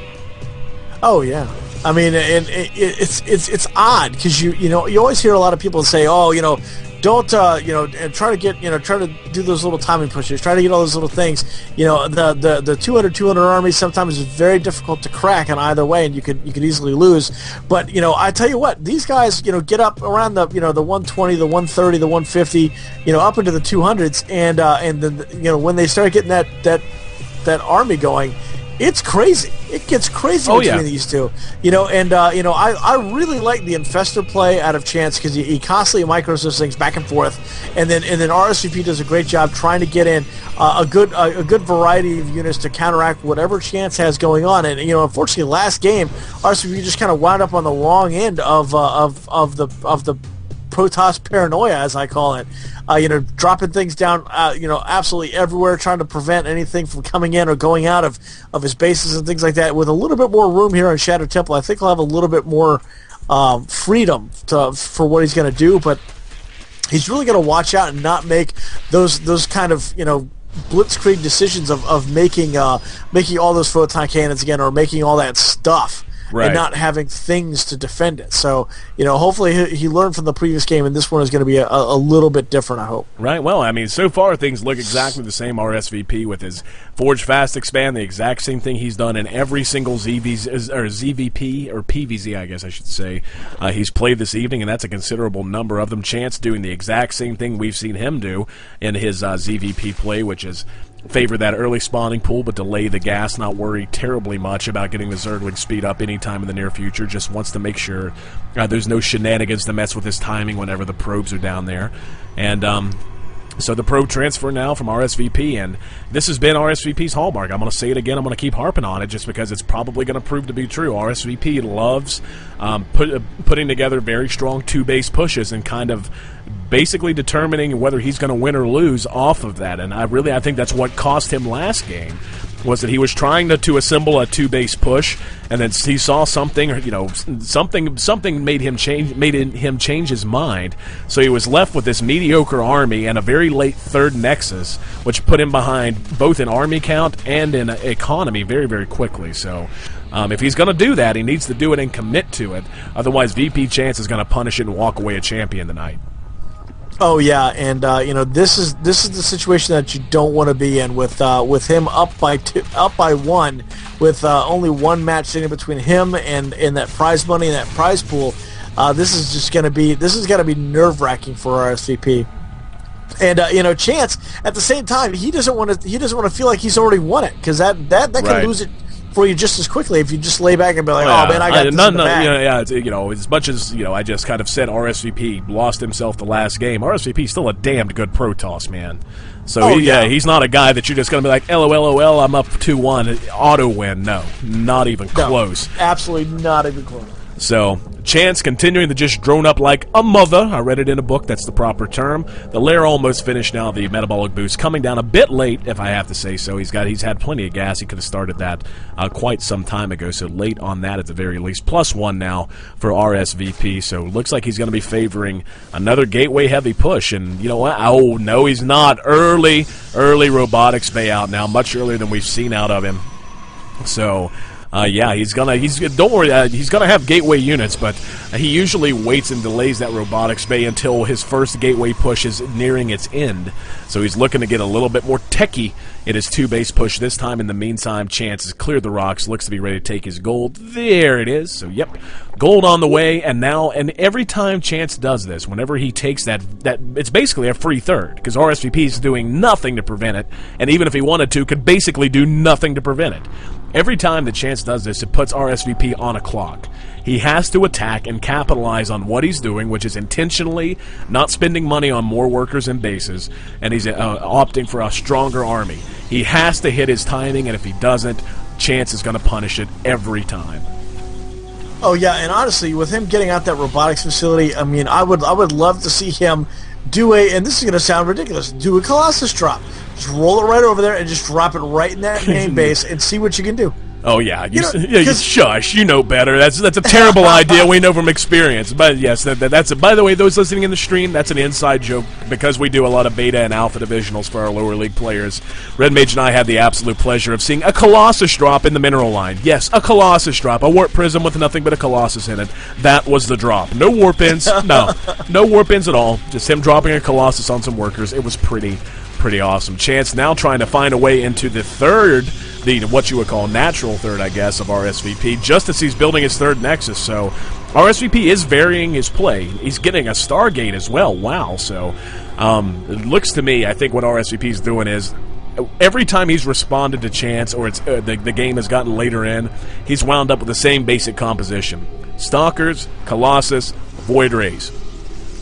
Oh yeah, I mean, and it's odd because you always hear a lot of people say, don't try to do those little timing pushes, try to get all those little things. The 200 army sometimes is very difficult to crack in either way, and you could easily lose. But I tell you what, these guys get up around the the 120, the 130, the 150, up into the 200s, and then when they start getting that army going, it's crazy. It gets crazy between these two. I really like the Infestor play out of Chance because he constantly micros those things back and forth, and then RSVP does a great job trying to get in a good variety of units to counteract whatever Chance has going on. And unfortunately, last game RSVP just kind of wound up on the wrong end of the Protoss paranoia, as I call it. Dropping things down, absolutely everywhere, trying to prevent anything from coming in or going out of his bases and things like that. With a little bit more room here on Shattered Temple, I think he'll have a little bit more freedom for what he's going to do, but he's really going to watch out and not make those kind of, blitzkrieg decisions of making all those photon cannons again, or making all that stuff. Right. and not having things to defend it. So, hopefully he learned from the previous game, and this one is going to be a little bit different, I hope. Right. Well, I mean, so far things look exactly the same. RSVP with his Forge Fast Expand, the exact same thing he's done in every single ZVP or PVZ, I guess I should say, he's played this evening, and that's a considerable number of them. Chance doing the exact same thing we've seen him do in his ZVP play, which is favor that early spawning pool but delay the gas, not worry terribly much about getting the Zergling speed up anytime in the near future, just wants to make sure there's no shenanigans to mess with his timing whenever the probes are down there. And so the probe transfer now from RSVP, and this has been RSVP's hallmark. I'm going to say it again. I'm going to keep harping on it just because it's probably going to prove to be true. RSVP loves putting together very strong two-base pushes and kind of basically determining whether he's going to win or lose off of that. And I think that's what cost him last game, was that he was trying to assemble a two-base push, and then he saw something, something made him change his mind. So he was left with this mediocre army and a very late third Nexus, which put him behind both in army count and in economy very, very quickly. So if he's going to do that, he needs to do it and commit to it. Otherwise, VP Chance is going to punish it and walk away a champion tonight. Oh yeah, and this is the situation that you don't want to be in with him up by one, with only one match sitting between him and that prize money and that prize pool. This is going to be nerve-wracking for RSVP. And Chance at the same time, he doesn't want to feel like he's already won it, because that can lose it for you just as quickly if you just lay back and be like, oh man, I got this in the bag. As much as I just kind of said RSVP lost himself the last game. RSVP is still a damned good Protoss, man. So he's not a guy that you're just going to be like, LOL, I'm up 2-1, auto win. No, not even close. Absolutely not even close. So, Chance continuing to just drone up like a mother. I read it in a book, that's the proper term. The lair almost finished now, the metabolic boost coming down a bit late, if I have to say so. He's had plenty of gas. He could have started that quite some time ago, so late on that at the very least. +1 now for RSVP, so looks like he's going to be favoring another gateway-heavy push. And you know what? Oh, no, he's not. Early robotics bay out now, much earlier than we've seen out of him. So don't worry, he's gonna have gateway units, but he usually waits and delays that robotics bay until his first gateway push is nearing its end. So he's looking to get a little bit more techie in his two-base push this time. In the meantime, Chance has cleared the rocks, looks to be ready to take his gold. There it is. So yep, gold on the way. And every time Chance does this, whenever he takes that it's basically a free third, because RSVP is doing nothing to prevent it, and even if he wanted to, could basically do nothing to prevent it. Every time that Chance does this, it puts RSVP on a clock. He has to attack and capitalize on what he's doing, which is intentionally not spending money on more workers and bases, and he's opting for a stronger army. He has to hit his timing, and if he doesn't, Chance is going to punish it every time. Oh yeah, and honestly, with him getting out that robotics facility, I mean, I would love to see him do and this is going to sound ridiculous, do a Colossus drop. Just roll it right over there and just drop it right in that main base and see what you can do. Oh yeah, shush. You know better. That's a terrible idea. We know from experience. But yes, that's. By the way, those listening in the stream, that's an inside joke because we do a lot of beta and alpha divisionals for our lower league players. Red Mage and I had the absolute pleasure of seeing a Colossus drop in the mineral line. Yes, a Colossus drop, a warp prism with nothing but a Colossus in it. That was the drop. No warp ins. No warp ins at all. Just him dropping a Colossus on some workers. It was pretty awesome. Chance now trying to find a way into the third, what you would call natural third, I guess, of RSVP, just as he's building his third Nexus. So RSVP is varying his play. He's getting a Stargate as well. Wow. So it looks to me, I think what RSVP is doing is every time he's responded to Chance or the game has gotten later in, he's wound up with the same basic composition. Stalkers, Colossus, Void Rays,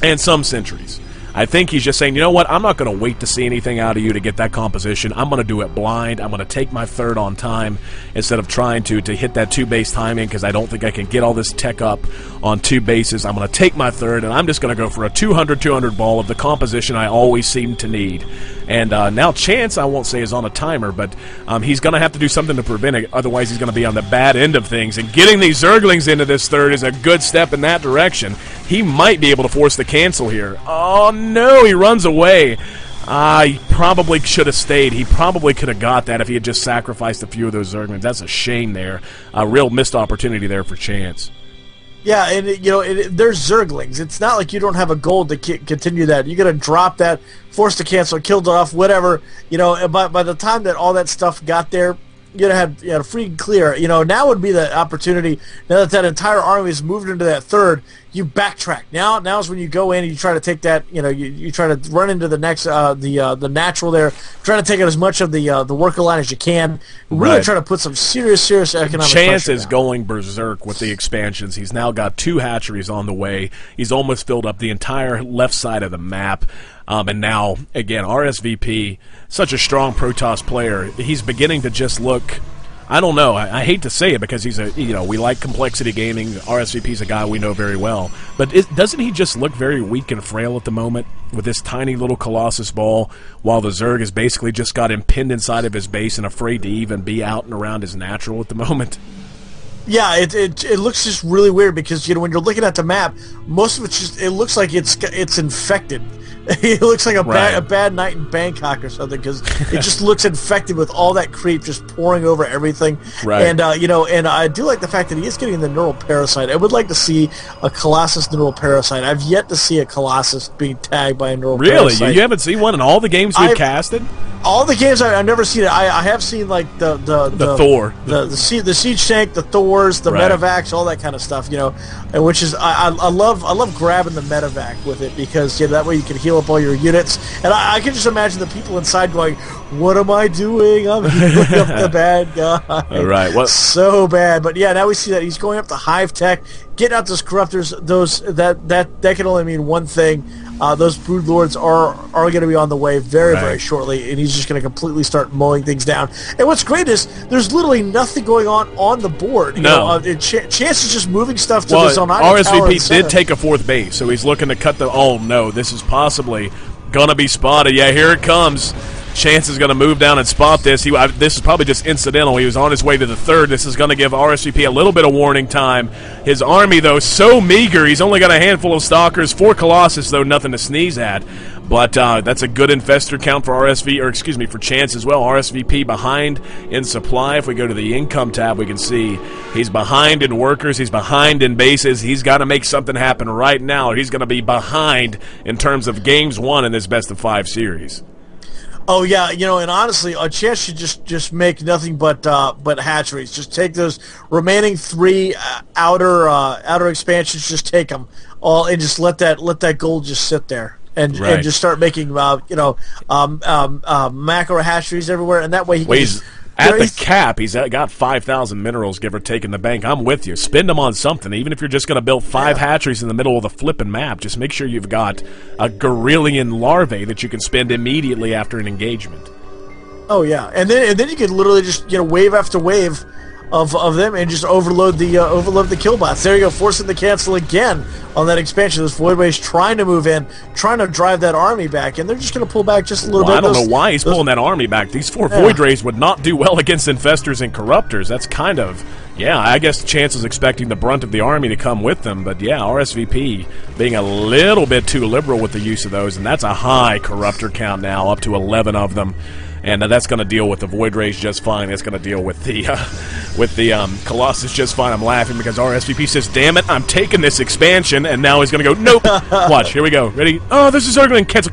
and some Sentries. I think he's just saying, you know what, I'm not going to wait to see anything out of you to get that composition. I'm going to do it blind. I'm going to take my third on time instead of trying to hit that two-base timing because I don't think I can get all this tech up on two bases. I'm going to take my third, and I'm just going to go for a 200-200 ball of the composition I always seem to need. And now Chance, I won't say is on a timer, but he's going to have to do something to prevent it. Otherwise, he's going to be on the bad end of things. And getting these Zerglings into this third is a good step in that direction. He might be able to force the cancel here. Oh, no, he runs away. He probably should have stayed. He probably could have got that if he had just sacrificed a few of those Zerglings. That's a shame there. A real missed opportunity there for Chance. Yeah, and there's Zerglings. It's not like you don't have a goal to continue that. You're going to drop that, force to cancel, killed it off, whatever. By the time that all that stuff got there, you had free and clear. Now would be the opportunity. Now that entire army is moved into that third, you backtrack. Now is when you go in and you try to take that. You try to run into the next the natural there, trying to take out as much of the worker line as you can. Really try to put some serious economic Chance pressure is down. going berserk with the expansions. He's now got 2 hatcheries on the way. He's almost filled up the entire left side of the map. And now, again, RSVP, such a strong Protoss player, he's beginning to just look, I don't know, I hate to say it because he's we like complexity gaming. RSVP's a guy we know very well. But doesn't he just look very weak and frail at the moment with this tiny little Colossus ball, while the Zerg has basically just got him pinned inside of his base and afraid to even be out and around his natural at the moment? Yeah, it looks just really weird because when you're looking at the map, most of it looks like it's infected. It looks like a bad night in Bangkok or something because it just looks infected with all that creep just pouring over everything. Right. And and I do like the fact that he is getting the neural parasite. I would like to see a Colossus neural parasite. I've yet to see a Colossus being tagged by a neural parasite. Really? You haven't seen one in all the games we've casted? All the games I've never seen it. I have seen like the Thor, the siege tank, the Thors, the medevacs, all that kind of stuff. And which is I love grabbing the medevac with it because that way you can heal up all your units. And I can just imagine the people inside going, "What am I doing? I'm healing up the bad guy." All right, what? So bad. But yeah, now we see that he's going up to Hive Tech, getting out those corruptors. That can only mean one thing. Those brood lords are going to be on the way very shortly, and he's just going to completely start mowing things down. And what's great is there's literally nothing going on the board. Chance is just moving stuff to this Oneida tower. RSVP did take a 4th base, so he's looking to cut the. Oh no, this is possibly gonna be spotted. Yeah, here it comes. Chance is going to move down and spot this. This is probably just incidental. He was on his way to the 3rd. This is going to give RSVP a little bit of warning time. His army, though, so meager. He's only got a handful of stalkers. 4 Colossus, though, nothing to sneeze at. But that's a good infestor count for for Chance as well. RSVP behind in supply. If we go to the income tab, we can see he's behind in workers. He's behind in bases. He's got to make something happen right now. He's going to be behind in terms of games won in this best-of-5 series. Oh yeah, and honestly, a Chance should just make nothing but hatcheries. Just take those remaining 3 outer expansions. Just take them all and just let that gold just sit there and just start making macro hatcheries everywhere. And that way he can just. At the cap, he's got 5,000 minerals, give or take, in the bank. I'm with you. Spend them on something. Even if you're just going to build 5 hatcheries in the middle of the flipping map, just make sure you've got a Gorillion larvae that you can spend immediately after an engagement. Oh yeah, and then you could literally just wave after wave of them and just overload the kill bots. There you go, forcing the cancel again on that expansion. This Void Race trying to move in, trying to drive that army back, and they're just going to pull back just a little bit. I don't know why he's pulling that army back. These 4 Void Rays would not do well against infestors and corruptors. That's kind of, I guess Chance was expecting the brunt of the army to come with them, but yeah, RSVP being a little bit too liberal with the use of those, and that's a high corruptor count now, up to 11 of them. And that's going to deal with the Void Rays just fine. It's going to deal with the Colossus just fine. I'm laughing because RSVP says, "Damn it, I'm taking this expansion," and now he's going to go, "Nope." Watch, here we go. Ready? Oh, this is Zergling. Cancel.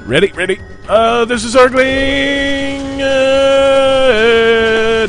Ready? This is Zergling.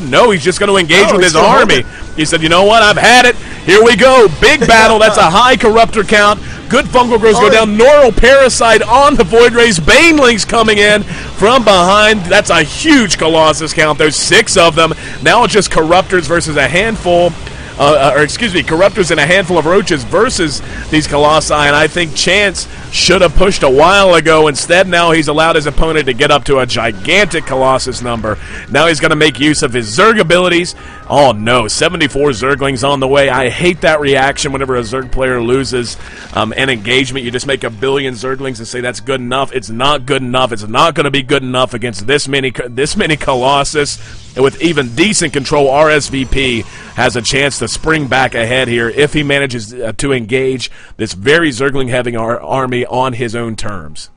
No, he's just going to engage with his army. He said, "You know what? I've had it. Here we go. Big battle." That's a high corruptor count. Good fungal growths go down. Neural parasite on the Void Rays. Banelings coming in from behind. That's a huge Colossus count. There's 6 of them. Now it's just corruptors versus a handful. Corruptors and a handful of roaches versus these Colossi, and I think Chance should have pushed a while ago. Instead, now he's allowed his opponent to get up to a gigantic Colossus number. Now he's going to make use of his Zerg abilities. Oh no, 74 Zerglings on the way. I hate that reaction whenever a Zerg player loses an engagement. You just make a billion Zerglings and say that's good enough. It's not good enough. It's not going to be good enough against this many Colossus. And with even decent control, RSVP has a chance to spring back ahead here if he manages to engage this very Zergling-heavy army on his own terms.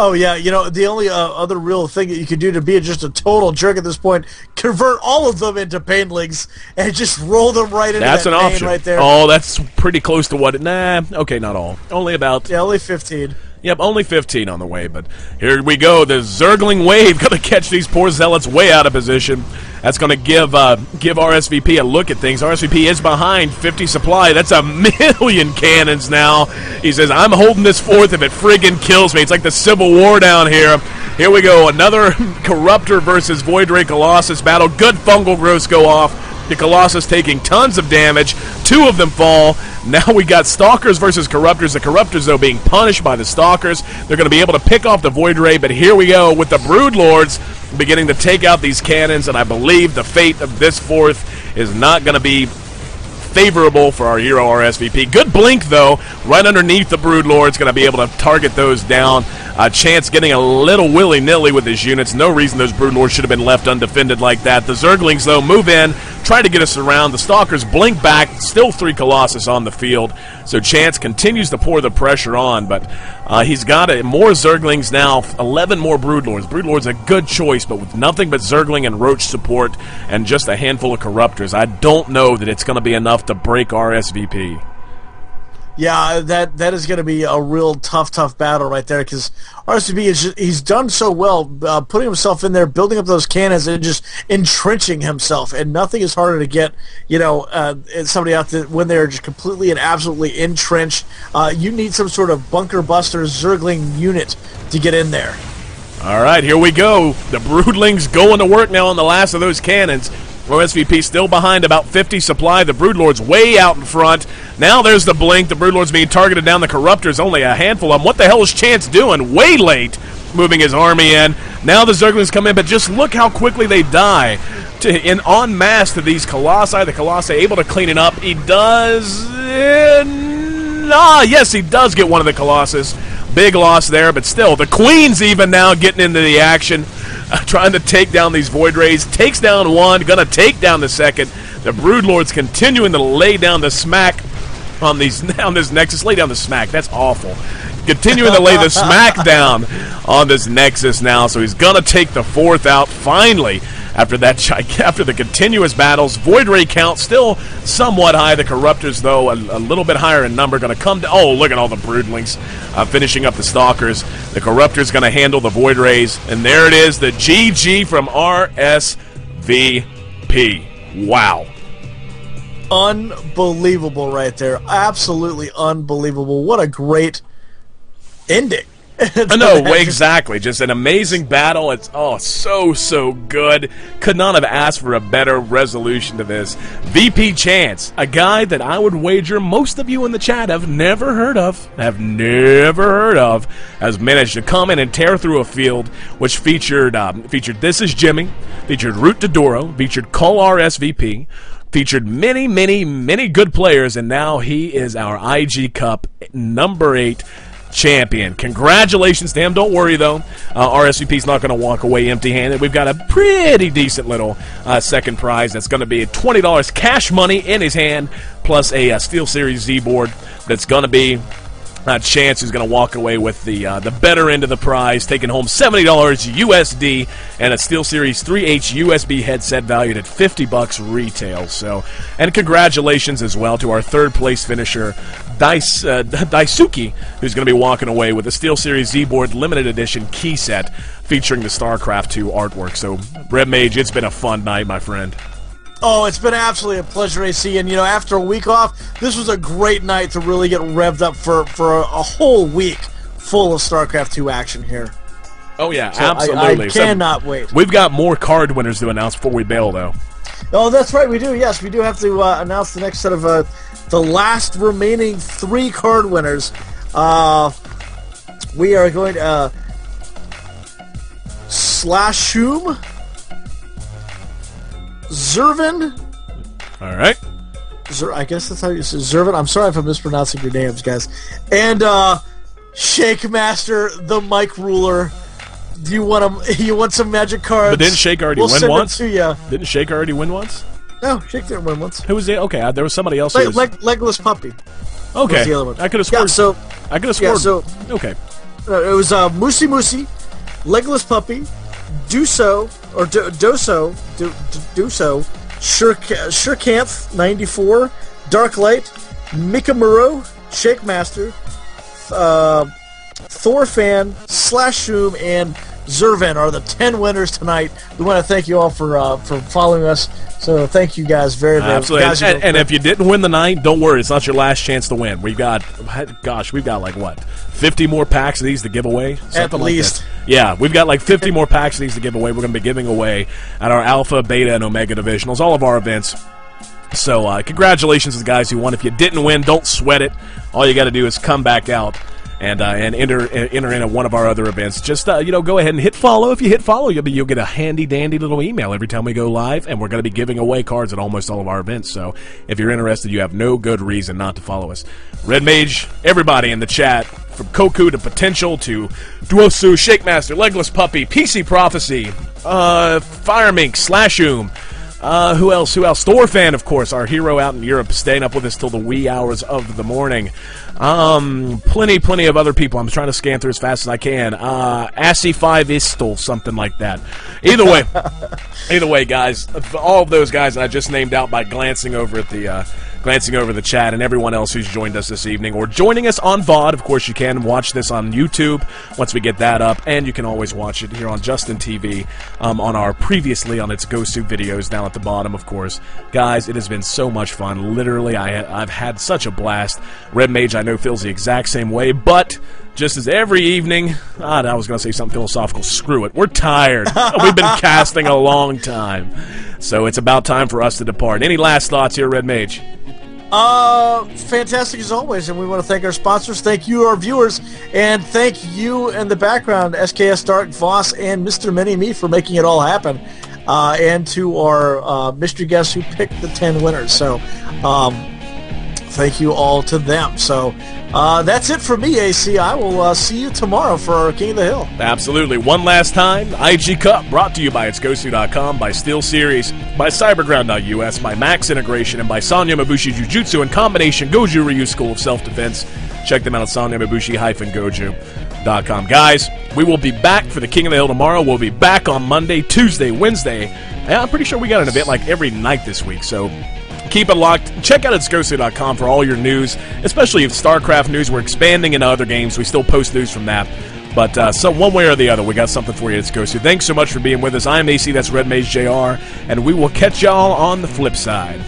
Oh, yeah, the only other real thing that you could do to be just a total jerk at this point, convert all of them into painlings and just roll them right into That's that an pain option. right there. Oh, that's pretty close to what... Nah, okay, not all. Only about... Yeah, only 15. Yep, only 15 on the way, but here we go. The Zergling Wave going to catch these poor Zealots way out of position. That's going to give RSVP a look at things. RSVP is behind 50 supply. That's 1,000,000 cannons now. He says, I'm holding this fourth if it friggin' kills me. It's like the Civil War down here. Here we go. Another Corruptor versus Void Ray Colossus battle. Good fungal growths go off. The Colossus taking tons of damage. 2 of them fall. Now we got Stalkers versus Corruptors. The Corruptors, though, being punished by the Stalkers. They're going to be able to pick off the Void Ray, but here we go with the Brood Lords beginning to take out these cannons, and I believe the fate of this fourth is not going to be favorable for our hero RSVP. Good blink, though, right underneath the Brood Lord's going to be able to target those down. Chance getting a little willy-nilly with his units. No reason those Brood Lords should have been left undefended like that. The Zerglings, though, move in, try to get us around. The Stalkers blink back. Still 3 Colossus on the field. So Chance continues to pour the pressure on, but he's got more Zerglings now. 11 more Brood Lords. Brood Lords a good choice, but with nothing but Zergling and Roach support and just a handful of Corruptors, I don't know that it's going to be enough to break RSVP. Yeah, that is going to be a real tough battle right there, because RSVP he's done so well putting himself in there, building up those cannons, and just entrenching himself. And nothing is harder to get, somebody out there when they're just completely and absolutely entrenched. You need some sort of bunker buster Zergling unit to get in there. All right, here we go. The Broodlings going to work now on the last of those cannons. RSVP still behind about 50 supply. The Broodlords way out in front. Now there's the blink. The Broodlords being targeted down. The Corruptors only a handful of them. What the hell is Chance doing? Way late moving his army in. Now the Zerglings come in, but just look how quickly they die. En masse to these Colossi. The Colossi able to clean it up. He does... yes, he does get one of the Colossus. Big loss there, but still, the Queen's even now getting into the action. Trying to take down these Void Rays. Takes down one, gonna take down the second. The Brood Lords continuing to lay down the smack on this Nexus. Lay down the smack, that's awful. Continuing to lay the smack down on this Nexus now, so he's gonna take the fourth out finally. After the continuous battles, Void Ray count still somewhat high. The Corruptors, though, a little bit higher in number, going to come to... Oh, look at all the Broodlings finishing up the Stalkers. The Corruptors going to handle the Void Rays. And there it is, the GG from RSVP. Wow. Unbelievable right there. Absolutely unbelievable. What a great ending. No, exactly. Just an amazing battle. It's so good. Could not have asked for a better resolution to this. VP Chance, a guy that I would wager most of you in the chat have never heard of, has managed to come in and tear through a field which featured This Is Jimmy, featured Root to Doro, featured Call RSVP, featured many good players, and now he is our IG Cup number 8 champion. Congratulations to him. Don't worry, though. RSVP's not going to walk away empty-handed. We've got a pretty decent little second prize. That's going to be $20 cash money in his hand, plus a SteelSeries Z board. That's going to be Chance, who's going to walk away with the better end of the prize, taking home $70 USD and a SteelSeries 3H USB headset valued at $50 retail. So, and congratulations as well to our third place finisher, Daisuke, who's going to be walking away with a SteelSeries Z board limited edition key set featuring the StarCraft 2 artwork. So, Red Mage, it's been a fun night, my friend. Oh, it's been absolutely a pleasure, AC. And, after a week off, this was a great night to really get revved up for a whole week full of StarCraft 2 action here. Oh, yeah, so absolutely. I cannot wait. We've got more card winners to announce before we bail, though. Oh, that's right, we do. Yes, we do have to announce the next set of the last remaining 3 card winners. We are going to Slashum, Zervin. All right. I guess that's how you say Zervin. I'm sorry if I'm mispronouncing your names, guys. And Shake Master, the Mike Ruler. Do you want You want some magic cards? But didn't Shake already win once? Send it to you. Didn't Shake already win once? No, Shake didn't win once. Who was it? Okay, there was somebody else. Legless Puppy. Okay, the other one. I could have scored. Yeah, so I could have scored. Yeah, so okay. it was Moosey Moosey, Legless Puppy, Duso, or Doso, Shurkanth 94, Dark Light, Mikamuro, Shake Master, Thorfan, Slashroom, and Zervan are the 10 winners tonight. We want to thank you all for following us. So thank you guys very much. Absolutely. And if you didn't win the night, don't worry. It's not your last chance to win. We've got like, what, 50 more packs of these to give away? At least. Yeah, we've got like 50 more packs of these to give away. We're going to be giving away at our Alpha, Beta, and Omega divisionals, all of our events. So congratulations to the guys who won. If you didn't win, don't sweat it. All you got to do is come back out and enter in at one of our other events. Just go ahead and hit follow. If you hit follow, you'll get a handy dandy little email every time we go live, and we're going to be giving away cards at almost all of our events. So if you're interested, you have no good reason not to follow us. Red Mage, everybody in the chat, from Koku to Potential to Duosu, Shake Master, Legless Puppy, PC Prophecy, Firemink, Slashroom. Who else? Thorfan, of course, our hero out in Europe, staying up with us till the wee hours of the morning. Plenty of other people. I'm trying to scan through as fast as I can. Assy5 Istel, something like that. Either way, guys, all of those guys that I just named out by glancing over the chat, and everyone else who's joined us this evening or joining us on VOD. Of course, you can watch this on YouTube once we get that up, and you can always watch it here on Justin TV on our previously on its Gosu videos down at the bottom, of course. Guys, it has been so much fun. Literally, I've had such a blast. Red Mage, I know, feels the exact same way, but just as every evening, I was going to say something philosophical. Screw it. We're tired. We've been casting a long time. So it's about time for us to depart. Any last thoughts here, Red Mage? Fantastic as always, and we want to thank our sponsors. Thank you, our viewers, and thank you in the background, SKS Dark, Voss, and Mr. Mini-Me for making it all happen. And to our mystery guests who picked the 10 winners. So, thank you all to them. So, that's it for me, AC. I will see you tomorrow for King of the Hill. Absolutely. One last time, IG Cup, brought to you by itsgosu.com, by SteelSeries, by Cyberground.us, by Max Integration, and by Sanya Mabushi Jujutsu and Combination Goju Ryu School of Self-Defense. Check them out at sanyamabushi-goju.com. Guys, we will be back for the King of the Hill tomorrow. We'll be back on Monday, Tuesday, Wednesday. And I'm pretty sure we got an event like every night this week, so keep it locked. Check out itsgosu.com for all your news, especially if StarCraft news. We're expanding into other games. We still post news from that. But so one way or the other, we got something for you at Itsgosu. Thanks so much for being with us. I'm AC, that's Red Mage JR, and we will catch y'all on the flip side.